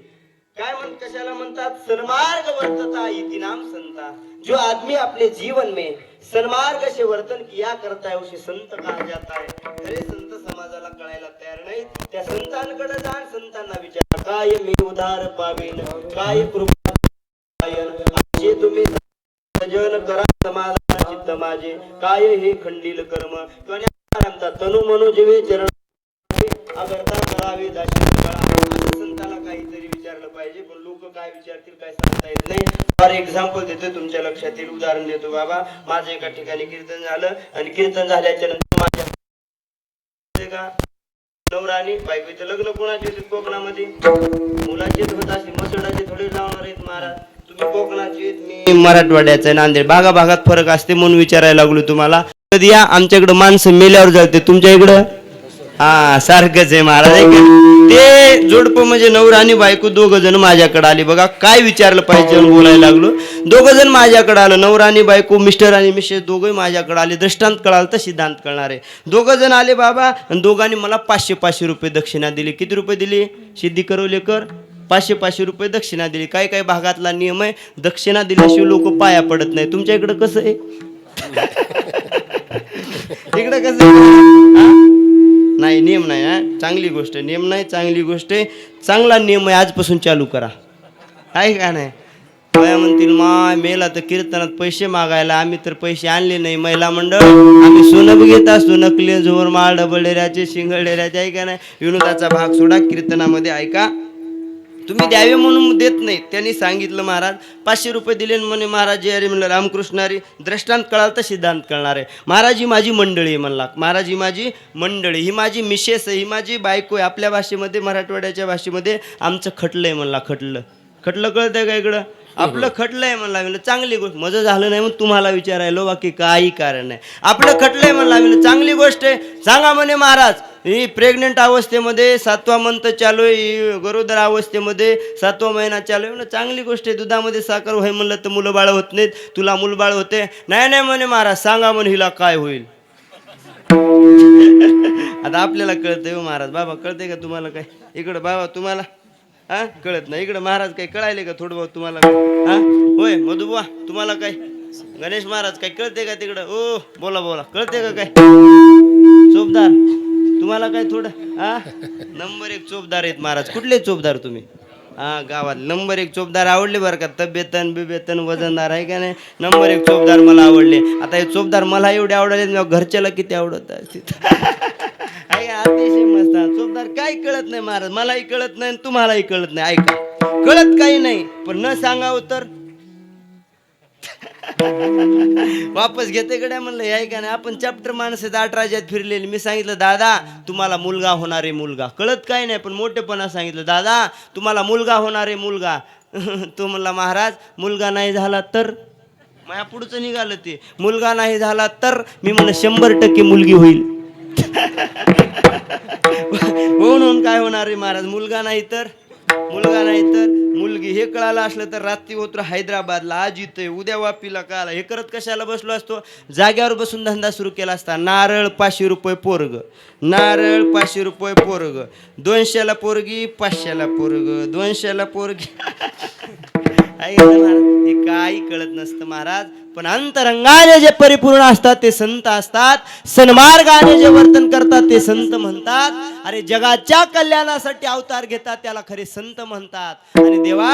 S1: काय कशाला म्हणतात? सन्मार्ग वर्तता इति नाम संता. जो आदमी अपने जीवन में सन्मार्ग से वर्तन किया करता है उसे संत कहा जाता है. खरे संत समाजाला कळायला तयार नाही. त्या संतांकडे जाण, संतांना विचार, काय मी उधार पावेन, काय कृपा जे तुम्ही सजन करा समाधान चित्त माझे, काय हे खंडील कर्म म्हणतात. तनु मनो जीवे चरण अगरता करावे दाशी. संताला काहीतरी विचारलं पाहिजे, पण लोक काय विचारतील काय सांगता येत नाही. फॉर एक्झाम्पल देतो, तुमच्या लक्षात येईल. उदाहरण देतो बाबा. माझं एका ठिकाणी कीर्तन झालं आणि कीर्तन झाल्याच्या नंतर माझ्या का नवरा आणि बायकोचं लग्न कोणाचे होते कोकणामध्ये? मुलाचे होत असे. मसडाचे थोडे लावणार आहेत महाराज. तुम्ही कोकणाचे, मी मराठवाड्याचा आहे, नांदेड. भागाभागात फरक असते म्हणून विचारायला लागलो तुम्हाला. कधी या आमच्याकडे माणसं मेल्यावर जाते, तुमच्या इकडं हा सारखंच आहे महाराज. ते जोडपं म्हणजे नवरा आणि बायको दोघ जण माझ्याकडे आले. बघा काय विचारलं पाहिजे बोलायला लागलो. दोघ जण माझ्याकडे आलं, नवरा आणि बायको, मिस्टर आणि मिसेस दोघे माझ्याकडे आले. दृष्टांत कळाल तर सिद्धांत कळणार आहे. दोघ जण आले बाबा, आणि दोघांनी मला 500 रुपये दक्षिणा दिली. किती रुपये दिली? सिद्धी करवलेकर 500 रुपये दक्षिणा दिली. काही काही भागातला नियम आहे, दक्षिणा दिल्याशिवाय लोक पाया पडत नाही. तुमच्या इकडं कसं आहे? इकडं कसं नाही, नियम नाही. हा चांगली गोष्ट, नियम नाही चांगली गोष्ट आहे. चांगला नियम आहे, आजपासून चालू करा. आहे का नाही? बाया म्हणतील माय मेला तर कीर्तनात पैसे मागायला, आम्ही तर पैसे आणले नाही. महिला मंडळ आम्ही सोनं घेत असतो, नकली जोर माळ डबल डेऱ्याचे शिंगल डेऱ्याचे. आहे का नाही? विनोदाचा भाग सोडा, कीर्तनामध्ये ऐका. तुम्ही द्यावे म्हणून देत नाही. त्यांनी सांगितलं महाराज 500 रुपये दिले म्हणे. महाराज जे अरे म्हणलं रामकृष्णारी. दृष्टांत कळाल तर सिद्धांत कळणार आहे. महाराज ही माझी मंडळी आहे म्हणला. महाराज ही माझी मंडळी, ही माझी मिसेस आहे, ही माझी बायको आहे. आपल्या भाषेमध्ये, मराठवाड्याच्या भाषेमध्ये आमचं खटलं आहे म्हणला. खटलं कळतंय का इकडं? आपलं खटलंय म्हणला. म्हणलं चांगली गोष्ट. मजा झालं नाही म्हणून तुम्हाला विचारायलो, बाकी काही कारण नाही. आपलं खटलंय म्हणला. म्हणलं चांगली गोष्ट आहे. सांगा म्हणे महाराज. ही प्रेग्नेंट अवस्थेमध्ये 7वा मंथ चालू आहे, गरोदर अवस्थेमध्ये 7वा महिना चालू आहे. म्हणलं चांगली गोष्ट आहे. दुधामध्ये साखर होय म्हणलं तर मुलं बाळ होत नाहीत. तुला मुलबाळ होते? नाही म्हणे महाराज. सांगा म्हणे हिला काय होईल. आता आपल्याला कळतंय हो महाराज. बाबा कळतंय का तुम्हाला काय? इकडं बाबा तुम्हाला हा कळत नाही. इकडं महाराज काय कळायले का थोडं बहुत तुम्हाला? हा होय मधुबुवा तुम्हाला काय? गणेश महाराज काय कळते का तिकडं? ओ बोला कळते का काय? चोपदार तुम्हाला काय थोडं? हा नंबर 1 चोपदार आहेत महाराज. कुठले चोपदार तुम्ही? हा गावात नंबर 1 चोपदार आवडले बरं का. तब्येतन बिबेतन वजनदार आहे का नाही? नंबर 1 चोपदार मला आवडले. आता हे चोपदार मला एवढे आवडले, घरच्याला किती आवडत अतिशय मस्त. चोपदार काही कळत नाही महाराज. मलाही कळत नाही, तुम्हालाही कळत नाही. ऐका, कळत काही नाही, पण न सांगावं तर वापस घेते गड्या म्हणलं. आहे का नाही? आपण चॅप्टर माणसं 8 राज्यात फिरलेली. मी सांगितलं दादा तुम्हाला मुलगा होणार आहे. मुलगा कळत काही नाही, पण मोठेपणा सांगितलं दादा तुम्हाला मुलगा होणार आहे. मुलगा तो म्हणला महाराज मुलगा नाही झाला तर? माझ्या पुढचं निघालं ते. मुलगा नाही झाला तर मी म्हणलं 100% मुलगी होईल. म्हणून काय होणार आहे महाराज? मुलगा नाही तर मुलगी. हे कळालं असलं तर रात्री होतो हैदराबादला, आज इथं, उद्या वापीला. काला हे करत कशाला बसलो असतो? जाग्यावर बसून धंदा सुरू केला असता. नारळ 500 रुपये पोरग, नारळ 500 रुपये पोरग, 200ला पोरगी, 500ला पोरग, 200ला पोरगी. हे काही कळत नसतं महाराज. पण अंतरंगाने जे परिपूर्ण असतात ते संत असतात. सन्मार्गाने जे वर्तन करतात ते संत म्हणतात. अरे जगाच्या कल्याणासाठी अवतार घेतात त्याला खरे संत म्हणतात. आणि देवा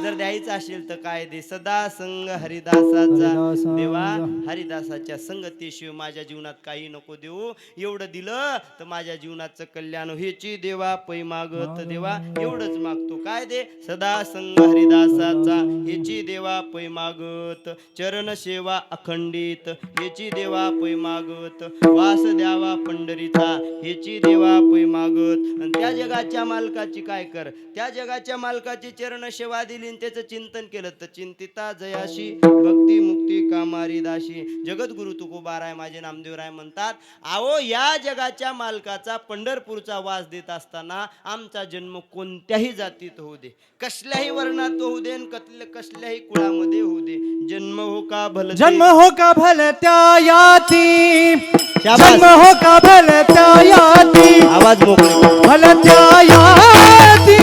S1: जर द्यायचं असेल तर काय दे, सदा संग हरिदासाचा. देवा हरिदासाच्या संगतीशिवाय माझ्या जीवनात काही नको देऊ. एवढं दिलं तर माझ्या जीवनाचं कल्याण व्हायची देवा पै मागत. देवा एवढंच मागतो, काय दे, सदा संग हरिदासाचा याची देवा पै मागत. चरण सेवा अखंडित याची देवा पै मागत. वास द्यावा पंढरीचा याची देवा पै मागत. आणि त्या जगाच्या मालकाची काय कर, त्या जगाच्या मालकाची चरण सेवा दिली आणि त्याचं चिंतन केलं तर चिंतिता जयाशी भक्ती मुक्ती कामारी दाशी. जगद्गुरु तुकोबाराय माझे नामदेवराय म्हणतात, आओ या जगाच्या मालकाचा पंढरपूरचा वास देत असताना आमचा जन्म कोणत्याही जातीत होऊ दे, कसल्याही वर्णात होऊ दे, कसल्याही कुळामध्ये होऊ दे, जन्म हो का भल
S3: जन्म हो का भलत्या याती,
S1: शाबास.
S3: जन्म हो का भलत्या याती,
S1: आवाज मोकळे.
S3: भलत्या याती,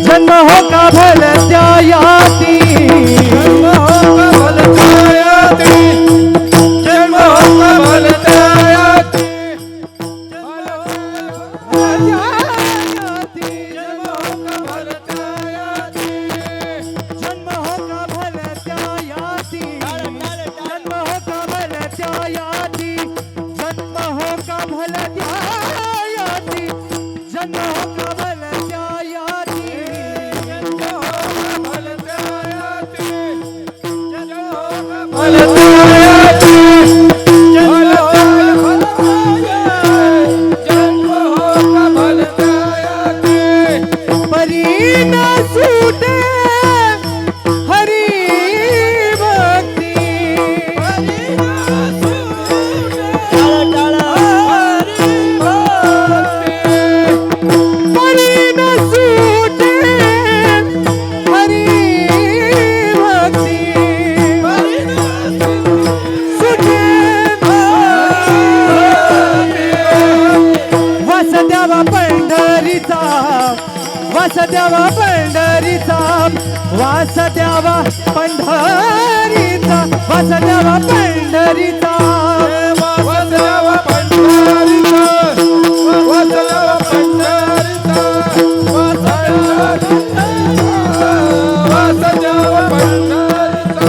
S3: जन्म हो का भलत्या याती, जन्म हो का भलत्या याती, जन्म हो का भलत्या याती, जन्म हो का भलत्या याती, जन्म हो का भलत्या याती, जन्म हो का भलत्या याती, जन्म हो का भलत्या याती, जन्म हो का भलत्या याती, जन्म हो का भलत्या याती, जन्म हो का भलत्या याती, परी न सुटे हरी भक्ती, परी न सुटे हरी भक्ती, परी न सुटे हरी भक्ती, परी न सुटे वास द्यावा पंढरीचा, वास द्यावा पंढरीचा, वास द्यावा पंढरीचा, वास द्यावा पंढरीचा,
S2: वास द्यावा पंढरीचा, वास द्यावा पंढरीचा, वास द्यावा पंढरीचा.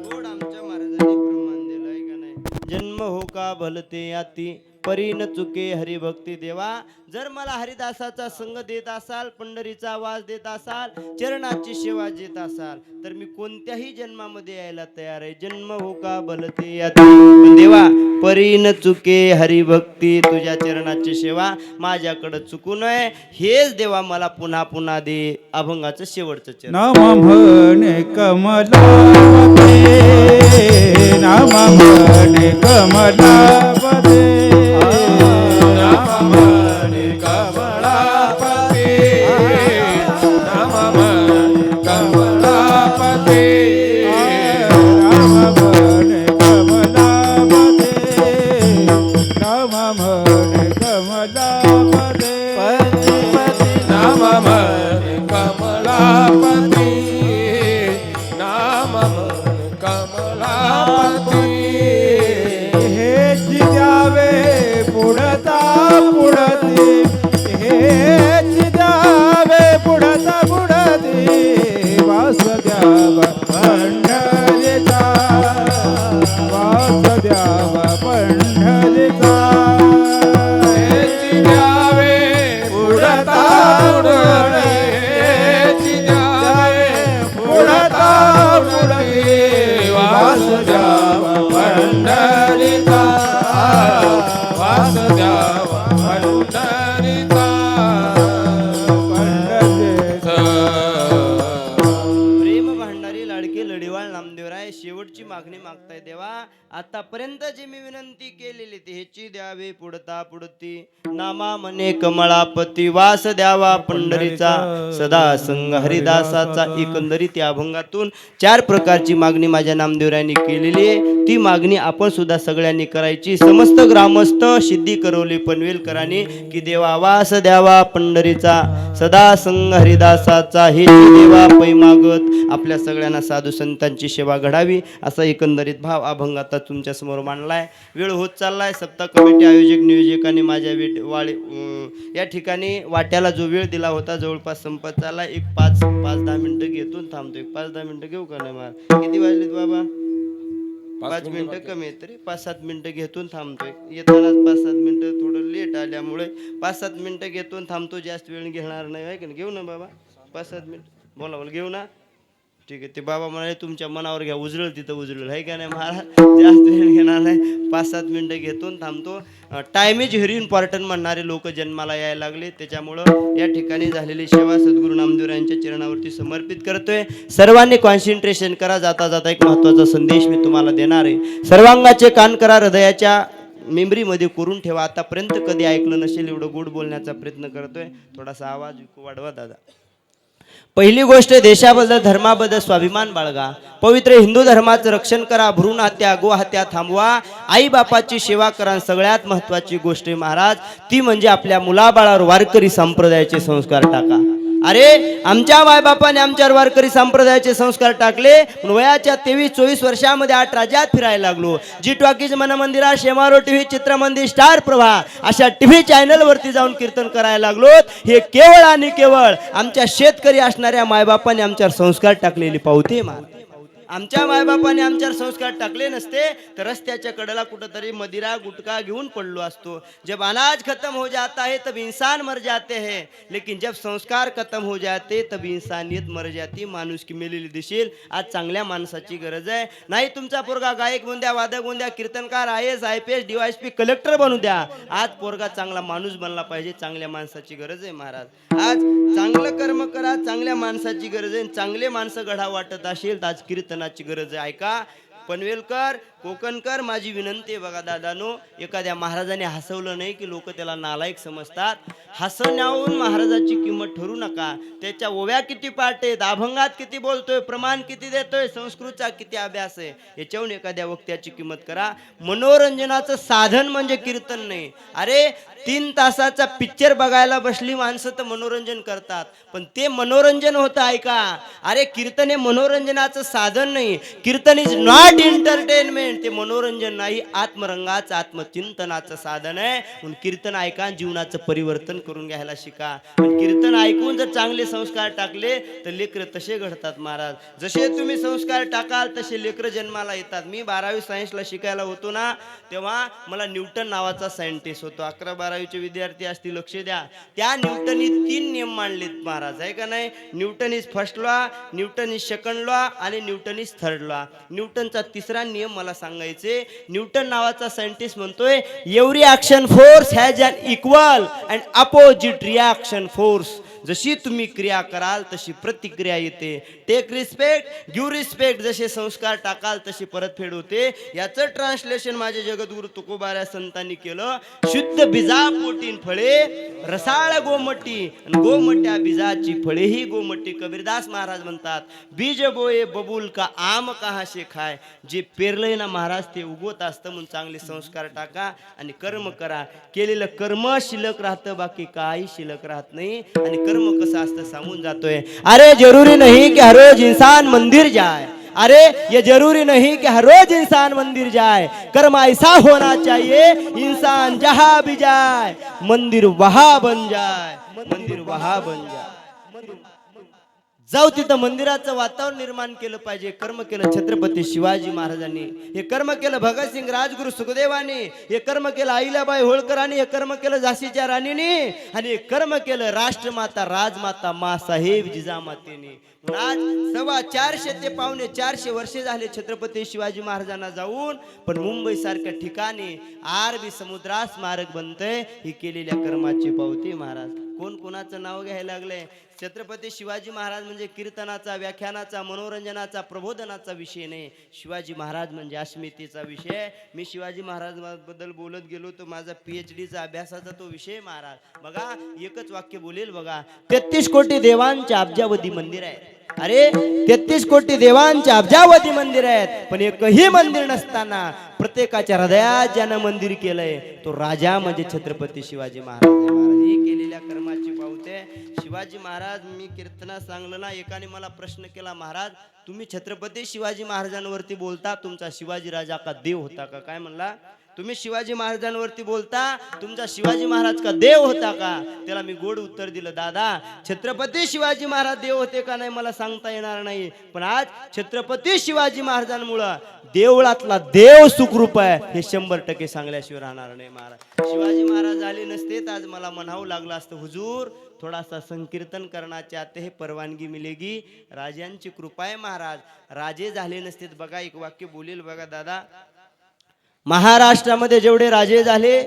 S1: गोड आमच्या महाराजांनी प्रमाण दिलंय का नाही. जन्म हो का भलते याती, परी न चुके हरिभक्ती. देवा जर मला हरिदासाचा संग देत असाल, पंढरीचा वास देत असाल, चरणाची सेवा देत असाल तर मी कोणत्याही जन्मामध्ये यायला तयार आहे. जन्म हो का भलते याती. पण देवा परी न चुके हरिभक्ती, तुझ्या चरणाची सेवा माझ्याकडे चुकू नये. हेच देवा मला पुन्हा पुन्हा दे. अभंगाचं शेवटचं चरण.
S3: नाम म्हणे कमलापते, नाम म्हणे कमलापते,
S2: नाम म्हणे कमलापती, नाम म्हणे कमलापती,
S3: नाम म्हणे कमलापते, नाम म्हणे कमलापते,
S2: नाम म्हणे कमलापती, नाम म्हणे कमलापती.
S3: हेच द्यावे पुढता पुढते, हेच द्यावे पुढता पुढते, वास द्यावा पंढरीचा, वास द्यावा पंढरीचा,
S2: हेची द्यावे पुढता पुढते, हेची द्यावे पुढता पुढते, वास द्यावा पंढरीचा, वास द्यावा पंढरीचा.
S1: प्रेम भांडारी लाडके लढीवाळ नामदेवराय शेवटची मागणी मागताय. देवा आतापर्यंत जी मी विनंती केलेली ती ह्याची द्यावे पुढता पुढती नामा मने कमळापती वास द्यावा पंढरीचा सदा संग हरिदासाचा एकंदरीत या अभंगातून 4 प्रकारची मागणी माझ्या नामदेवरायांनी केलेली आहे ती मागणी आपण सुद्धा सगळ्यांनी करायची समस्त ग्रामस्थ सिद्धी करवली पनवेलकरांनी की देवा वास द्यावा पंढरीचा सदा संग हरिदासाचा हे देवा पै मागत आपल्या सगळ्यांना साधू संतांची सेवा घडावी असा एकंदरीत भाव अभंग आता तुमच्या समोर मांडलाय वेळ होत चाललाय सप्ताह कमिटी आयोजक नियोजकांनी माझ्या या ठिकाणी वाट्याला जो वेळ दिला होता जवळपास संपत चालला एक 5-10 मिनिटं घेतून थांबतो 5-10 मिनिटं घेऊ का नाही मार किती वाजलेत बाबा 5 मिनिटं कमी आहेत तरी 5-7 मिनिटं घेतून थांबतोय येताना 5-7 मिनिटं थोडं लेट आल्यामुळे 5-7 मिनिटं घेतून थांबतो जास्त वेळ घेणार नाही आहे की घेऊ ना बाबा 5-7 मिनिट बोला घेऊ ना ठीक आहे ते बाबा म्हणाले तुमच्या मनावर घ्या उजळल तिथं उजळल आहे का नाही महाराज जास्त वेळ घेणार नाही 5-7 मिनिटं घेतून थांबतो टाइम इज व्हेरी इम्पॉर्टंट म्हणणारे लोक जन्माला यायला लागले त्याच्यामुळं या ठिकाणी झालेली सेवा सद्गुरू नामदेव यांच्या चरणावरती समर्पित करतोय सर्वांनी कॉन्सन्ट्रेशन करा जाता जाता एक महत्त्वाचा संदेश मी तुम्हाला देणार आहे सर्वांगाचे कान करा हृदयाच्या मेमरीमध्ये करून ठेवा आतापर्यंत कधी ऐकलं नसेल एवढं गोड बोलण्याचा प्रयत्न करतोय थोडासा आवाज वाढवा दादा पहिली गोष्ट देशाबद्दल धर्माबद्दल स्वाभिमान बाळगा पवित्र हिंदू धर्माचं रक्षण करा भ्रूण हत्या गो हत्या थांबवा आई बापाची सेवा करा सगळ्यात महत्त्वाची गोष्ट महाराज ती म्हणजे आपल्या मुलाबाळावर वारकरी संप्रदायाचे संस्कार टाका अरे आमच्या मायबापाने आमच्यावर वारकरी संप्रदायाचे संस्कार टाकले वयाच्या 23-24 वर्षामध्ये 8 राज्यात फिरायला लागलो जी टॉकीज मनमंदिरा शेमारो टीव्ही चित्रमंदिर स्टार प्रभा अशा टीव्ही चॅनल वरती जाऊन कीर्तन करायला लागलो हे केवळ आणि केवळ आमच्या शेतकरी असणाऱ्या मायबापाने आमच्यावर संस्कार टाकलेली पावते आमच्या मायबापाने आमच्यावर संस्कार टाकले नसते तर रस्त्याच्या कडेला कुठंतरी मदिरा गुटखा घेऊन पडलो असतो जब अनाज खत्म हो जाता है तब इंसान मर जाते हैं लेकिन जब संस्कार खत्म हो जाते तब इंसानियत मर जाती माणूस की मेलेली दिसेल आज चांगल्या माणसाची गरज आहे नाही तुमचा पोरगा गायक बनू द्या वादक बनू द्या कीर्तनकार IAS IPS DYSP कलेक्टर बनू द्या आज पोरगा चांगला माणूस बनला पाहिजे चांगल्या माणसाची गरज आहे महाराज आज चांगलं कर्म करा चांगल्या माणसाची गरज आहे चांगले माणसं घडा वाटत असेल तर आज कीर्तनाची गरज आहे ऐका पनवेलकर कोकणकर माझी विनंती आहे बघा दादानो एखाद्या महाराजाने हसवलं नाही की लोक त्याला नालायक समजतात हसवण्याहून महाराजाची किंमत ठरू नका त्याच्या ओव्या किती पाठ आहेत अभंगात किती बोलतोय प्रमाण किती देतोय संस्कृतचा किती अभ्यास आहे याच्याहून एखाद्या वक्त्याची किंमत करा मनोरंजनाचं साधन म्हणजे कीर्तन नाही अरे 3 तासाचा पिक्चर बघायला बसली माणसं तर मनोरंजन करतात पण ते मनोरंजन होतं ऐका अरे कीर्तन हे मनोरंजनाचं साधन नाही कीर्तन इज नॉट एंटरटेनमेंट ते मनोरंजन नाही आत्मरंगाचं आत्मचिंतनाचं साधन आहे म्हणून कीर्तन ऐका जीवनाचं परिवर्तन करून घ्यायला शिका पण कीर्तन ऐकून जर चांगले संस्कार टाकले तर लेकरं तसे घडतात महाराज जसे तुम्ही संस्कार टाकाल तसे लेकरं जन्माला येतात मी 12वी सायन्सला शिकायला होतो ना तेव्हा मला न्यूटन नावाचा सायंटिस्ट होतो 11-12वीचे विद्यार्थी असतील लक्ष द्या त्या न्यूटननी 3 नियम मांडलेत महाराज आहे का नाही Newton is first law Newton is second law आणि न्यूटन इज थर्ड लॉ न्यूटनचा 3रा नियम मला सांगायचे न्यूटन नावाचा सायंटिस्ट म्हणतोय every action force has an equal and opposite reaction force जशी तुम्ही क्रिया कराल तशी प्रतिक्रिया येते टेक रिस्पेक्ट गिव्ह रिस्पेक्ट जसे संस्कार टाकाल तशी परतफेड होते याचं ट्रान्सलेशन माझे जगद्गुरु तुकोबाऱ्या संतांनी केलं शुद्ध बीजा पोटीन फळे रसाळ गोमटी गोमट्या बीजाची फळे ही गोमटी कबीरदास महाराज म्हणतात बीज बोये बबूल का आम कहा से खाय जे पेरलंय ना महाराज ते उगवत असतं म्हणून चांगले संस्कार टाका आणि कर्म करा केलेलं कर्म शिल्लक राहतं बाकी काही शिल्लक राहत नाही आणि कर्म कसं असतं सांगून जातोय अरे जरूरी नहीं कि हर रोज इंसान मंदिर जाए अरे ये जरूरी नहीं कि हर रोज इंसान मंदिर जाए कर्म ऐसा होना चाहिए इंसान जहां भी जाए मंदिर वहां बन जाए मंदिर वहां बन जाए जाऊ तिथं मंदिराचं वातावरण निर्माण केलं पाहिजे कर्म केलं छत्रपती शिवाजी महाराजांनी हे कर्म केलं भगतसिंग राजगुरु सुखदेवानी हे कर्म केलं अहिल्याबाई होळकरांनी हे कर्म केलं झाशीच्या राणीने आणि हे कर्म केलं राष्ट्रमाता राजमाता मासाहेब जिजामातेने आज 450 ते 450 वर्षे झाले छत्रपती शिवाजी महाराजांना जाऊन पण मुंबई सारख्या ठिकाणी आरबी समुद्रात स्मारक बनतंय ही केलेल्या कर्माची पावती महाराज कोण कोणाचं नाव घ्यायला लागलंय. छत्रपती शिवाजी महाराज म्हणजे कीर्तनाचा, व्याख्यानाचा, मनोरंजनाचा, प्रबोधनाचा विषय नाही. शिवाजी महाराज म्हणजे अस्मितेचा विषय. मी शिवाजी महाराजांबद्दल बोलत गेलो तो माझा PhDचा अभ्यासाचा तो विषय. महाराज बघा एकच वाक्य बोलेल बघा, 33 कोटी देवांच्या अब्जावधी मंदिर आहे. अरे 33 कोटी देवांच्या अब्जावधी मंदिर आहेत, पण एकही मंदिर नसताना प्रत्येकाच्या हृदयात ज्यानं मंदिर केलंय तो राजा म्हणजे छत्रपती शिवाजी महाराज. महाराज ही केलेल्या कर्माची पावते शिवाजी महाराज. मी कीर्तना सांगलं ना, एकाने मला प्रश्न केला, महाराज तुम्ही छत्रपती शिवाजी महाराजांवरती बोलता, तुमचा शिवाजी राजा का देव होता का? काय म्हणला? तुम्ही शिवाजी महाराजांवरती बोलता, तुमचा शिवाजी महाराज का देव होता का? त्याला मी गोड उत्तर दिलं, दादा छत्रपती शिवाजी महाराज देव होते का नाही मला सांगता येणार नाही, पण आज छत्रपती शिवाजी महाराजांमुळं देवळातला देव सुखरूप आहे हे 100% सांगल्याशिवाय राहणार नाही. महाराज शिवाजी महाराज आले नसते तर आज मला म्हणावं लागलं असतं, हुजूर थोडासा संकीर्तन करना चाहते हे परवानगी मिलेगी. राजांची कृपा आहे महाराज. राजे झाले नसते. बघा एक वाक्य बोलेल बघा दादा, महाराष्ट्रामध्ये जेवढे राजे झाले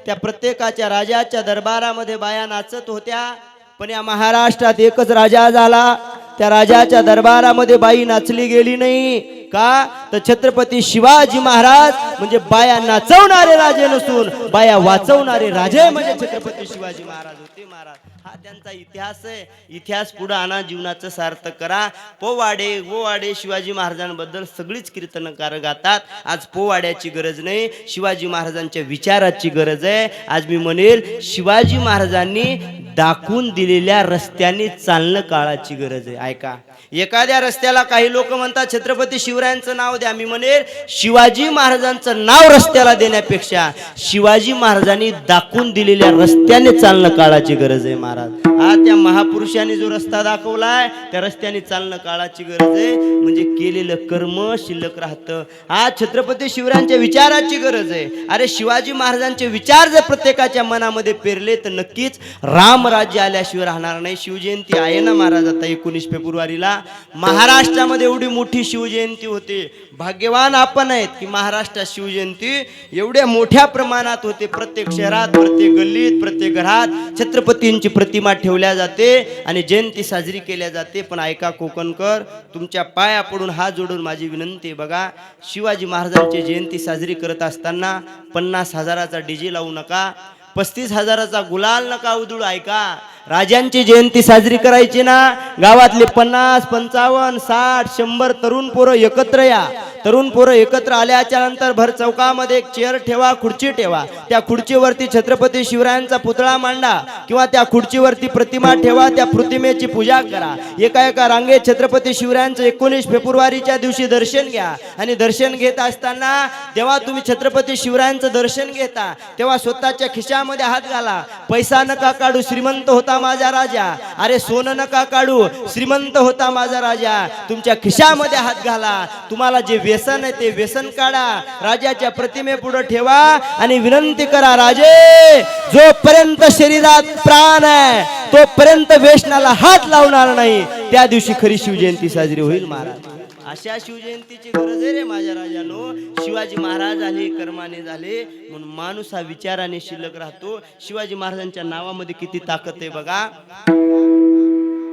S1: त्या प्रत्येकाच्या राजाच्या दरबारामध्ये बाया नाचत होत्या, पण या महाराष्ट्रात एकच राजा झाला, त्या राजाच्या दरबारामध्ये बाई नाचली गेली नाही. का? तर छत्रपती शिवाजी महाराज म्हणजे बाया नाचवणारे राजे नसून बाया वाचवणारे राजे म्हणजे छत्रपती शिवाजी महाराज होते. महाराज हा त्यांचा इतिहास आहे. इतिहास पुढे आणा, जीवनाचं सार्थक करा. पोवाडे गोवाडे शिवाजी महाराजांबद्दल सगळीच कीर्तनकार गातात. आज पोवाड्याची गरज नाही, शिवाजी महाराजांच्या विचाराची गरज आहे. आज मी म्हणेल शिवाजी महाराजांनी दाखवून दिलेल्या रस्त्याने चालणं काळाची गरज आहे. ऐका, एखाद्या रस्त्याला काही लोक म्हणतात छत्रपती शिवरायांचं नाव द्या, मी म्हणेल शिवाजी महाराजांचं नाव रस्त्याला देण्यापेक्षा शिवाजी महाराजांनी दाखवून दिलेल्या रस्त्याने चालणं काळाची गरज आहे. महाराज आज त्या महापुरुषांनी जो रस्ता दाखवलाय त्या रस्त्याने चालणं काळाची गरज आहे. म्हणजे केलेलं कर्म शिल्लक राहतं. आज छत्रपती शिवरायांच्या विचाराची गरज आहे. अरे शिवाजी महाराजांचे विचार जर प्रत्येकाच्या मनामध्ये पेरले तर नक्कीच रामराज्य आल्याशिवाय राहणार नाही. शिवजयंती आहे ना महाराज आता 19 फेब्रुवारीला महाराष्ट्रामध्ये एवढी मोठी शिवजयंती होते. भाग्यवान आपण आहेत की महाराष्ट्रात शिवजयंती एवढ्या मोठ्या प्रमाणात होते. प्रत्येक शहरात, प्रत्येक गल्लीत, प्रत्येक घरात छत्रपतींची प्रतिमा ठेवल्या जाते आणि जयंती साजरी केल्या जाते. पण ऐका कोकणकर, तुमच्या पाया पडून हात जोडून माझी विनंती आहे, बघा शिवाजी महाराजांची जयंती साजरी करत असताना 50,000चा डीजे लावू नका, 35,000चा गुलाल नका उधळू. ऐका, राजांची जयंती साजरी करायची ना, गावातले 50, 55, 60, 100 तरुण पोरं एकत्र या. तरुण पोरं एकत्र आल्याच्या नंतर भर चौकामध्ये एक चेअर ठेवा, खुर्ची ठेवा. त्या खुर्चीवरती छत्रपती शिवरायांचा पुतळा मांडा किंवा त्या खुर्चीवरती प्रतिमा ठेवा. त्या प्रतिमेची पूजा करा. एका एका रांगेत छत्रपती शिवरायांचं 19 फेब्रुवारीच्या दिवशी दर्शन घ्या. आणि दर्शन घेत असताना जेव्हा तुम्ही छत्रपती शिवरायांचं दर्शन घेता तेव्हा स्वतःच्या खिशामध्ये हात घाला. पैसा नका काढू, श्रीमंत होता माझा राजा. अरे सोनं नका काढू, श्रीमंत होता माझा राजा. तुमच्या खिशामध्ये हात घाला. तुम्हाला जे व्यसन आहे ते व्यसन काढा. राजाच्या प्रतिमे पुढे ठेवा आणि विनंती करा, राजे जोपर्यंत शरीरात प्राण आहे तोपर्यंत व्यसनाला हात लावणार नाही. त्या दिवशी खरी शिवजयंती साजरी होईल. महाराज अशा शिवजयंतीची गरज आहे रे माझ्या राजानो. शिवाजी महाराज आले, कर्माने झाले, म्हणून माणूस हा विचाराने शिल्लक राहतो. शिवाजी महाराजांच्या नावामध्ये किती ताकद आहे बघा.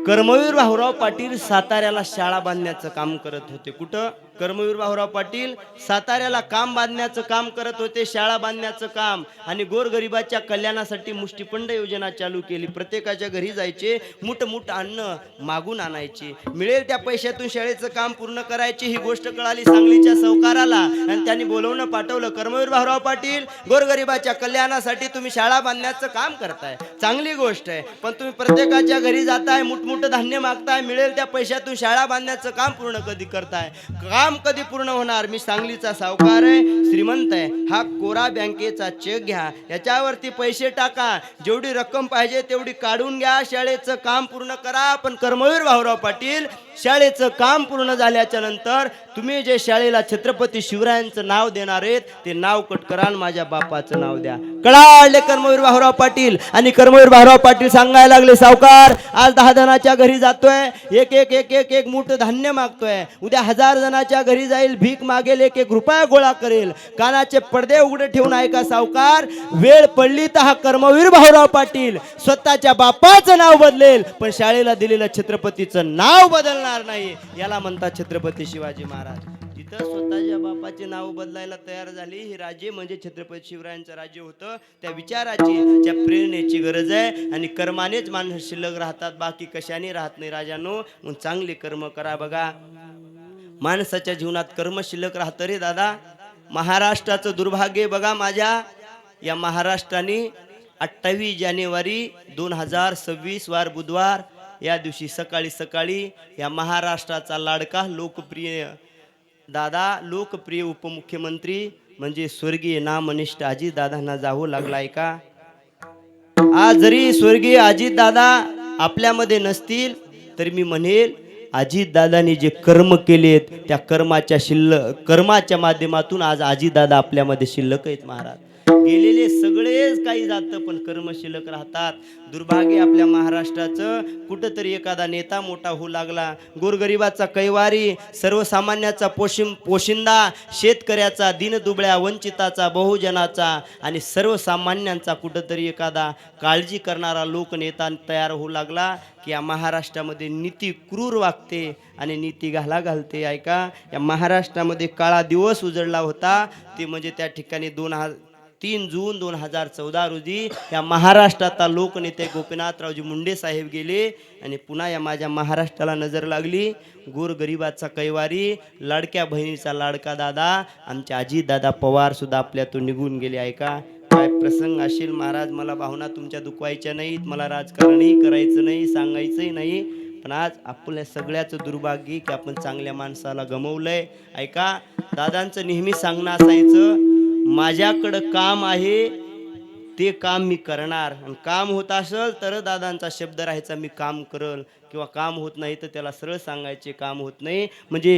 S1: कर्मवीर भाऊराव पाटील साताऱ्याला शाळा बांधण्याचं काम करत होते. कुठं? कर्मवीर भाऊराव पाटील साताऱ्याला काम बांधण्याचं काम करत होते, शाळा बांधण्याचं काम. आणि गोरगरिबाच्या कल्याणासाठी मुष्टिपंड योजना चालू केली. प्रत्येकाच्या घरी जायचे, मुठ अन्न मागून आणायचे, मिळेल त्या पैशातून शाळेचं काम पूर्ण करायचे. ही गोष्ट कळाली सांगलीच्या सावकाराला आणि त्यांनी बोलवणं पाठवलं. कर्मवीर भाऊराव पाटील, गोरगरिबाच्या कल्याणासाठी तुम्ही शाळा बांधण्याचं काम करताय, चांगली गोष्ट आहे, पण तुम्ही प्रत्येकाच्या घरी जाताय, मुठ धान्य मागताय, मिळेल त्या पैशातून शाळा बांधण्याचं काम पूर्ण कधी करताय? काम कधी पूर्ण होणार? मी सांगलीचा सावकार आहे, श्रीमंत आहे, हा कोरा बँकेचा चेक घ्या, याच्यावरती पैसे टाका, जेवढी रक्कम पाहिजे तेवढी काढून घ्या, शाळेचं काम पूर्ण करा. पण कर्मवीर भाऊराव पाटील, शाळेचं काम पूर्ण झाल्याच्या नंतर तुम्ही जे शाळेला छत्रपती शिवरायांचं नाव देणार आहेत ते नाव कट करा, माझ्या बापाचं नाव द्या. कळाले कर्मवीर भाऊराव पाटील. आणि कर्मवीर भाऊराव पाटील सांगायला लागले, सावकार आज 10 जणाच्या घरी जातोय, एक एक एक एक एक मूठ धान्य मागतोय, उद्या 1000 जणाच्या घरी जाईल, भीक मागेल, एक एक रुपया गोळा करेल. कानाचे पडदे उघडे ठेवून ऐका सावकार, वेळ पडली तर हा कर्मवीर भाऊराव पाटील स्वतःच्या बापाचं नाव बदलेल, पण शाळेला दिलेलं छत्रपतीचं नाव बदलणार नाही. याला म्हणतात छत्रपती शिवाजी महाराज. तिथं स्वतःच्या बापाचे नाव बदलायला तयार झाली. ही राज्य म्हणजे छत्रपती शिवरायांचं राज्य होतं. त्या विचाराची, त्या प्रेरणेची गरज आहे. आणि कर्मानेच माणसं शिल्लक राहतात, बाकी कशाने राहत नाही राजानो. मग चांगले कर्म करा. बघा माणसाच्या जीवनात कर्म शिल्लक राहतं रे दादा. महाराष्ट्राचं दुर्भाग्य बघा, माझ्या या महाराष्ट्राने 28 जानेवारी 2026 वार बुधवार या दिवशी सकाळी सकाळी या महाराष्ट्राचा लाडका लोकप्रिय दादा, लोकप्रिय उपमुख्यमंत्री म्हणजे स्वर्गीय नामनिष्ठ अजितदादांना जावं लागलाय का? आज जरी स्वर्गीय अजितदादा आपल्यामध्ये नसतील तरी मी म्हणेल अजितदादांनी जे कर्म केलेत त्या कर्माच्या माध्यमातून आज अजितदादा आपल्यामध्ये शिल्लक आहेत महाराज. गेलेले सगळेच काही जातं पण कर्म शिल्लक राहतात. दुर्भाग्य आपल्या महाराष्ट्राचं. कुठंतरी एखादा नेता मोठा होऊ लागला, गोरगरिबाचा कैवारी, सर्वसामान्याचा पोशिंदा, शेतकऱ्याचा, दीनदुबळ्या वंचिताचा, बहुजनाचा आणि सर्वसामान्यांचा कुठंतरी एखादा काळजी करणारा लोकनेता तयार होऊ लागला की या महाराष्ट्रामध्ये नीती क्रूर वागते आणि नीती घालते. ऐका, या महाराष्ट्रामध्ये काळा दिवस उजळला होता, ते म्हणजे त्या ठिकाणी 3 जून 2014 रोजी या महाराष्ट्राचा लोकनेते गोपीनाथरावजी मुंडे साहेब गेले आणि पुन्हा या माझ्या महाराष्ट्राला नजर लागली. गोरगरिबाचा कैवारी, लाडक्या बहिणीचा लाडका दादा, आमचे अजितदादा पवार सुद्धा आपल्यातून निघून गेले. ऐका काय प्रसंग असेल महाराज. मला भावना तुमच्या दुखवायच्या नाहीत, मला राजकारणही करायचं नाही, सांगायचंही नाही, पण आज आपल्या सगळ्याचं दुर्भाग्य की आपण चांगल्या माणसाला गमवलंय. ऐका, दादांचं नेहमी सांगणं असायचं, माझ्याकडं काम आहे ते काम मी करणार, आणि काम होत असेल तर दादांचा शब्द राहायचा मी काम करल, किंवा काम होत नाही तर त्याला सरळ सांगायचे काम होत नाही. म्हणजे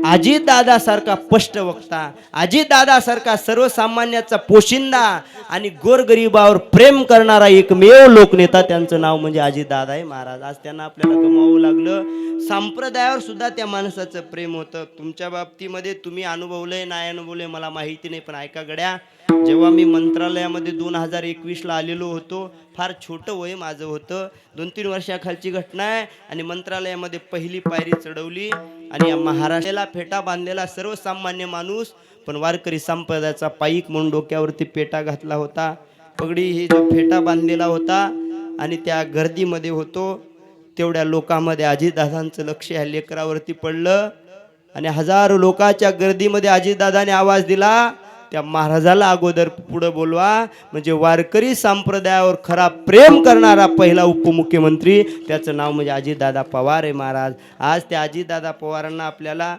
S1: अजितदादासारखा स्पष्ट वक्ता, अजितदादासारखा सर्वसामान्याचा पोशिंदा आणि गोरगरिबावर प्रेम करणारा एकमेव लोकनेता, त्यांचं नाव म्हणजे अजितदादा आहे महाराज. आज त्यांना आपल्याला गमावं लागलं. संप्रदायावर सुद्धा त्या माणसाचं प्रेम होतं. तुमच्या बाबतीमध्ये तुम्ही अनुभवलंय नाही अनुभवलंय मला माहिती नाही, पण ऐका गड्या, जेव्हा मी मंत्रालयामध्ये 2021ला आलेलो होतो, फार छोटं वय माझं होतं, 2-3 वर्षाखालची घटना आहे. आणि मंत्रालयामध्ये पहिली पायरी चढवली आणि या महाराष्ट्राला फेटा बांधलेला सर्वसामान्य माणूस, पण वारकरी संप्रदायाचा पाईक म्हणून डोक्यावरती पेटा घातला होता, पगडी ही जो फेटा बांधलेला होता, आणि त्या गर्दीमध्ये होतो. तेवढ्या लोकांमध्ये अजितदादांचं लक्ष ह्या लेकरावरती पडलं आणि हजारो लोकांच्या गर्दीमध्ये अजितदादाने आवाज दिला, त्या महाराजाला अगोदर पुढे बोलवा. म्हणजे वारकरी संप्रदायावर खरा प्रेम करणारा पहिला उपमुख्यमंत्री, त्याचं नाव म्हणजे अजितदादा पवार आहे महाराज. आज त्या अजितदादा पवारांना आपल्याला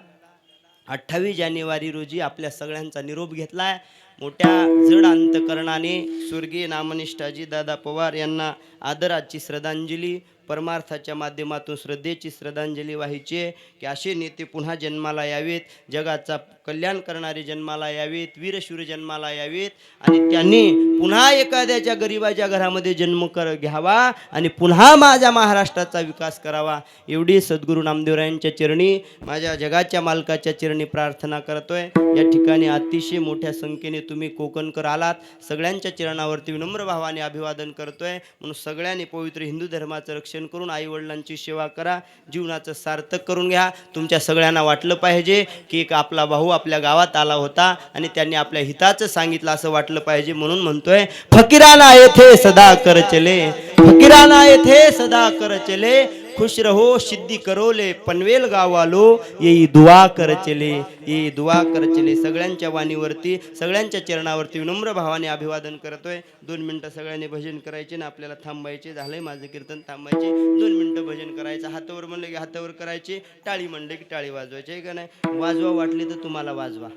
S1: 28 जानेवारी रोजी आपल्या सगळ्यांचा निरोप घेतलाय. मोठ्या जड अंतकरणाने स्वर्गीय नामनिष्ठ अजितदादा पवार यांना आदराची श्रद्धांजली, परमार्थाच्या माध्यमातून श्रद्धेची श्रद्धांजली व्हायची की असे नेते पुन्हा जन्माला यावेत, जगाचा कल्याण करणारे जन्माला यावेत, वीरशूर जन्माला यावेत, आणि त्यांनी पुन्हा एखाद्याच्या गरिबाच्या घरामध्ये जन्म घ्यावा आणि पुन्हा माझ्या महाराष्ट्राचा विकास करावा. एवढी सद्गुरू नामदेवरायांच्या चरणी, माझ्या जगाच्या मालकाच्या चरणी प्रार्थना करतोय. या ठिकाणी अतिशय मोठ्या संख्येने तुम्ही कोकणकर आलात, सगळ्यांच्या चरणावरती विनम्र भावाने अभिवादन करतोय. म्हणून सगळ्यांनी पवित्र हिंदू धर्माचं रक्षण करून आई वडिलांची सेवा करा, जीवनाचं सार्थक करून घ्या. तुमच्या सगळ्यांना वाटलं पाहिजे की एक आपला भाऊ आपल्या गावात आला होता आणि त्यांनी आपल्या हिताचं सांगितलं असं वाटलं पाहिजे. म्हणून म्हणतोय, फकीराना येथे सदा कर चले, फकीराना येथे सदा कर चले, खुश रहो सिद्धी करोले, पनवेल गावालो येई दुआ कर चले, येई दुआ कर चले. सगळ्यांच्या वाणीवरती, सगळ्यांच्या चरणावरती विनम्र भावाने अभिवादन करतोय. 2 मिनिटं सगळ्यांनी भजन करायचे ना, आपल्याला थांबायचे. झालंय माझं कीर्तन, थांबायचे, 2 मिनिटं भजन करायचं. हातावर म्हणलं की हातावर करायचे, टाळी म्हणलं की टाळी वाजवायची, आहे का नाही? वाजवा वाटली तर तुम्हाला वाजवा,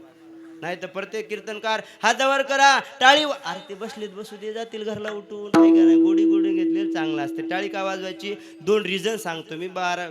S1: नाही तर प्रत्येक कीर्तनकार हातावर करा, टाळी अरे ते बसलेत बसू दे, जातील घरला उठून, काय का नाही? गोडी गोडी घेतलेलं चांगलं असते. टाळी का वाजवायची? 2 रिझन सांगतो मी.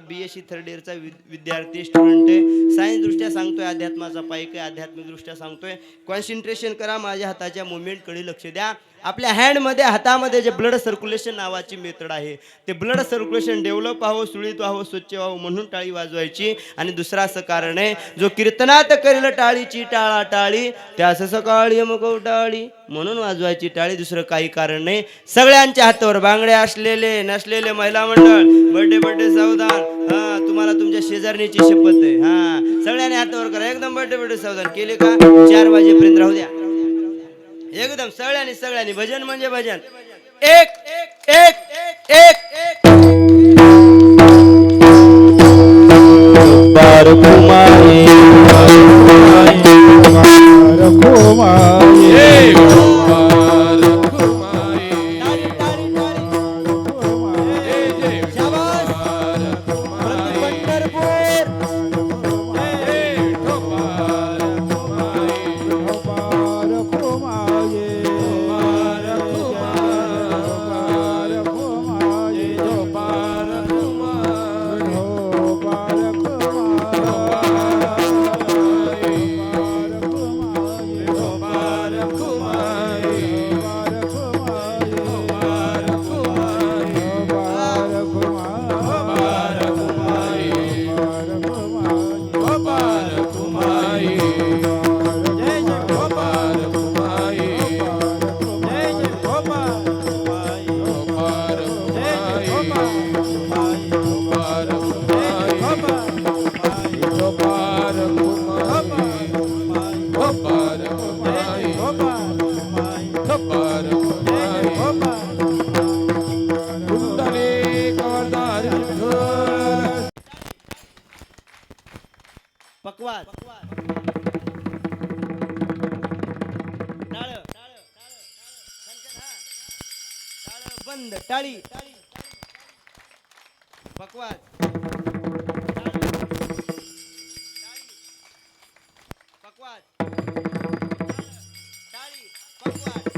S1: BSc 3rd इयरचा विद्यार्थी स्टुडंट आहे, सायन्स दृष्ट्या सांगतोय, अध्यात्माचा पाईक आहे, आध्यात्मिक दृष्ट्या सांगतोय. कॉन्सन्ट्रेशन करा, माझ्या हाताच्या मुवमेंटकडे लक्ष द्या. आपल्या हँडमध्ये हातामध्ये जे ब्लड सर्क्युलेशन नावाची मेथड आहे ते ब्लड सर्क्युलेशन डेव्हलप व्हावं, सुळीत व्हावं, स्वच्छ व्हावं म्हणून टाळी वाजवायची. आणि दुसरं असं कारण आहे, जो कीर्तनात करेल टाळीची टाळा टाळी त्यास सकाळी मग टाळी म्हणून वाजवायची टाळी. दुसरं काही कारण नाही. सगळ्यांच्या हातावर बांगड्या असलेले नसलेले महिला मंडळ बर्थडे सावधान. हा, तुम्हाला तुमच्या शेजारणीची शपथ आहे. हा, सगळ्यांनी हातावर करा एकदम बर्थडे सावधान. केले का 4 वाजेपर्यंत राहू द्या एकदम सगळ्यांनी. भजन म्हणजे भजन. एक एक एक
S2: रखुमाई
S1: पकवाज बंद टाळी पकवाज पकवाज टाळी पकवाज.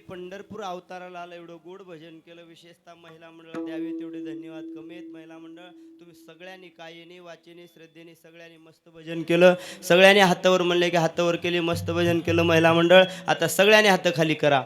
S1: पंढरपूर अवताराला आलं, एवढं गोड भजन केलं. विशेषतः महिला मंडळ द्यावे तेवढे धन्यवाद कमी आहेत. महिला मंडळ तुम्ही सगळ्यांनी कायेने वाचेने श्रद्धेने सगळ्यांनी मस्त भजन केलं. सगळ्यांनी हातावर म्हणले की हातावर केले, मस्त भजन केलं महिला मंडळ. आता सगळ्यांनी हात खाली करा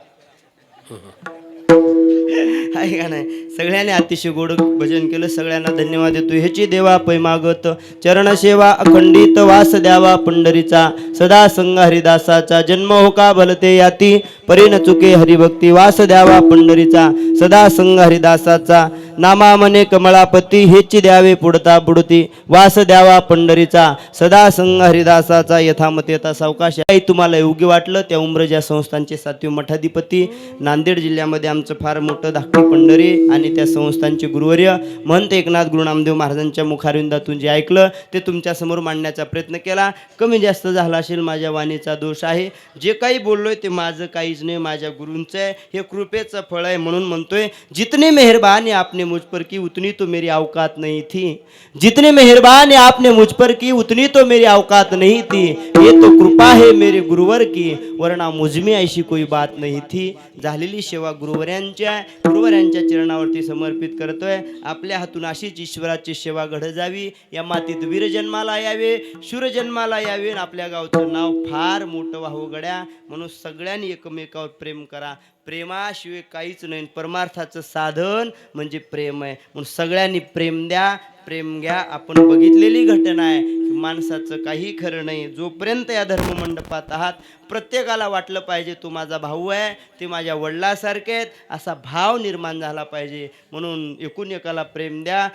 S1: आहे का नाही. सगळ्यांनी अतिशय गोड भजन केलं. सगळ्यांना धन्यवाद देतो. ह्याची देवा पै मागत चरण सेवा अखंडित वास द्यावा पंढरीचा सदा संग हरिदासाचा. जन्म हो का भलते याती परी न चुके हरिभक्ती. वास द्यावा पंढरीचा सदा संग हरिदासाचा. नामा मने कमळापती हेची द्यावे पुढता बुडती. वास द्यावा पंढरीचा सदा संग हरिदासाचा. यथामते यथा सावकाश. तुम्हाला योग्य वाटलं त्या उमरजा संस्थांचे 7वे मठाधिपती नांदेड जिल्ह्यामध्ये आमचं फार मोठं धाकटी पंढरी आणि त्या संस्थांचे गुरुवर्य महंत एकनाथ गुरु नामदेव महाराजांच्या मुखारविंदातून जे ऐकलं ते तुमच्या समोर मांडण्याचा प्रयत्न केला. कमी जास्त झाला असेल, माझ्या वाणीचा दोष आहे. जे काही बोललोय ते माझं काहीच नाही, माझ्या गुरूंचं आहे. हे कृपेचं फळ आहे. म्हणून म्हणतोय, जितनी मेहरबानी आपने मुझ पर की उतनी तो मेरी औकात नहीं थी. जितनी मेहरबानी आपने मुझ पर की उतनी तो मेरी औकात नहीं थी. ये तो कृपा है मेरे गुरुवर की वरना मुझ में ऐसी कोई बात नहीं थी. झालेली सेवा गुरुवरांच्या चरणावरती समर्पित करतोय. आपल्या हातून अशीच ईश्वराची सेवा घड जावी. या मातीत वीर जन्माला यावे, शूर जन्माला यावे, आपल्या गावचं नाव फार मोठं व्हावं गड्या. म्हणून सगळ्यांनी एकमेकावर प्रेम करा. प्रेमाशिवाय काहीच नाही. परमार्थाचं साधन म्हणजे प्रेम आहे. म्हणून सगळ्यांनी प्रेम द्या, प्रेम घ्या. आपण बघितलेली घटना आहे, माणसाचं काही खरं नाही. जोपर्यंत या धर्ममंडपात आहात प्रत्येकाला वाटलं पाहिजे तो माझा भाऊ आहे, ते माझ्या वडिलासारखे आहेत, असा भाव निर्माण झाला पाहिजे. म्हणून एकूण एकाला प्रेम द्या,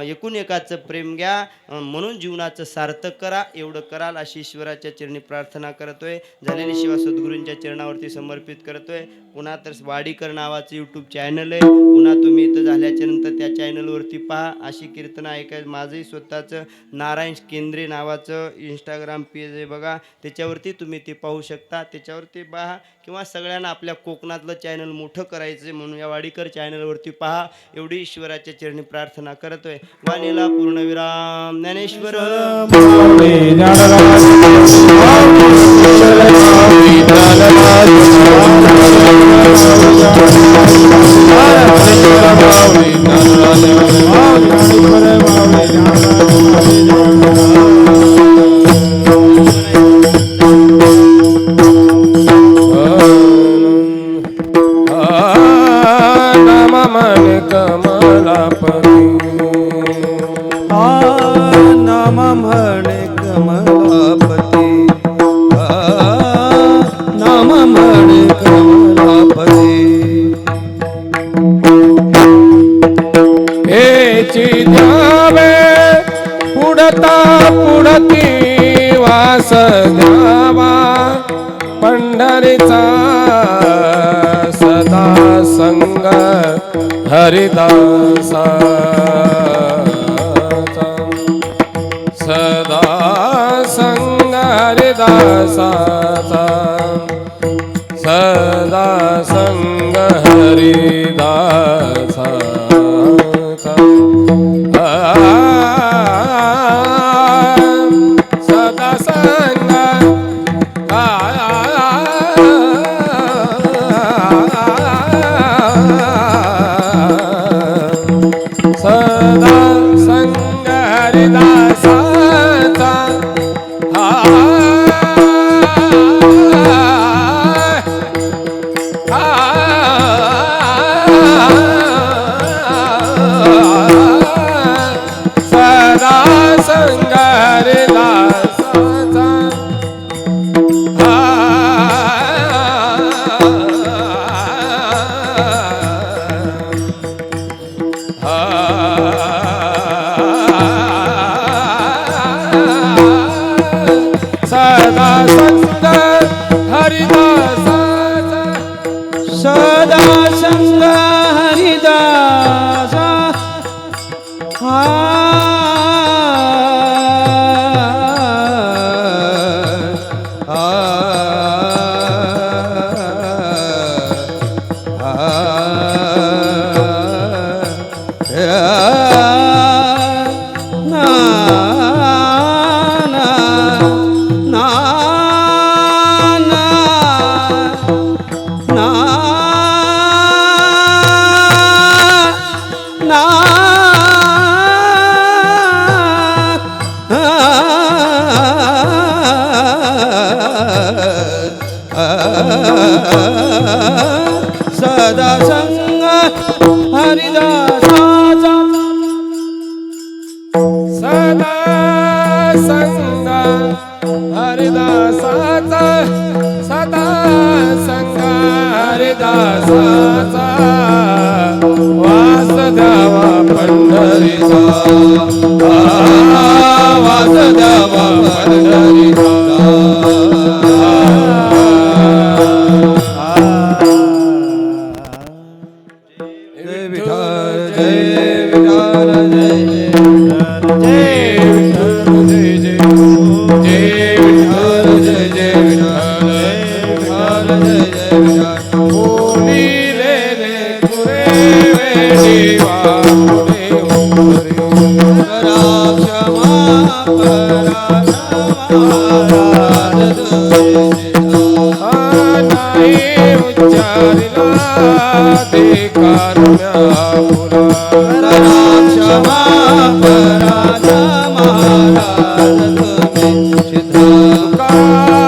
S1: एकूण एकाचं प्रेम घ्या. म्हणून जीवनाचं सार्थक करा. एवढं कराल अशी ईश्वराच्या चरणी प्रार्थना करतोय. झालेली सेवा सद्गुरूंच्या चरणावरती समर्पित करतोय. पुन्हा तर वाडीकर नावाचं यूट्यूब चॅनल आहे. पुन्हा तुम्ही इथं झाल्याच्या नंतर त्या चॅनलवरती पहा. अशी कीर्तनं ऐकायचं. माझंही स्वतःचं नारायण केंद्रे नावाचं इंस्टाग्राम पेज आहे बघा, त्याच्यावरती तुम्ही ते पाहू शकता. त्याच्यावरती पहा. किंवा सगळ्यांना आपल्या कोकणातलं चॅनल मोठं करायचं म्हणून या वाडीकर चॅनलवरती पहा. एवढी ईश्वराच्या चरणी प्रार्थना करतोय. वाणीला पूर्णविराम. ज्ञानेश्वर
S2: ज्ञानराज
S4: नाम मन कमलापती
S2: नाम म्हणे कमलापती नाम म्हणे कमलापती
S4: हेची द्यावे पुढता पुढती वास द्यावा पंढरीचा सदा संग हरिदासा सदा संग हरिदासाचा सदा संग हरिदासाचा सदा संग सदा संग हरिदासाचा सदा संग हरिदासाचा सदा संग हरिदासाचा
S2: सदा संग हरिदासा सदा संग हरिदासाचा
S4: सदा संग हरिदासाचा सदा संग हरिदासाचा वास द्यावा पंढरीचा वास द्यावा पंढरीचा
S2: जय विठ्ठल जय विठ्ठल जय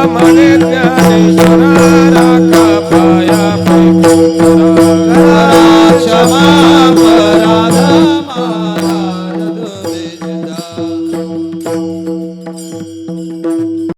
S4: म्हणे ज्ञानेश्वरा राखा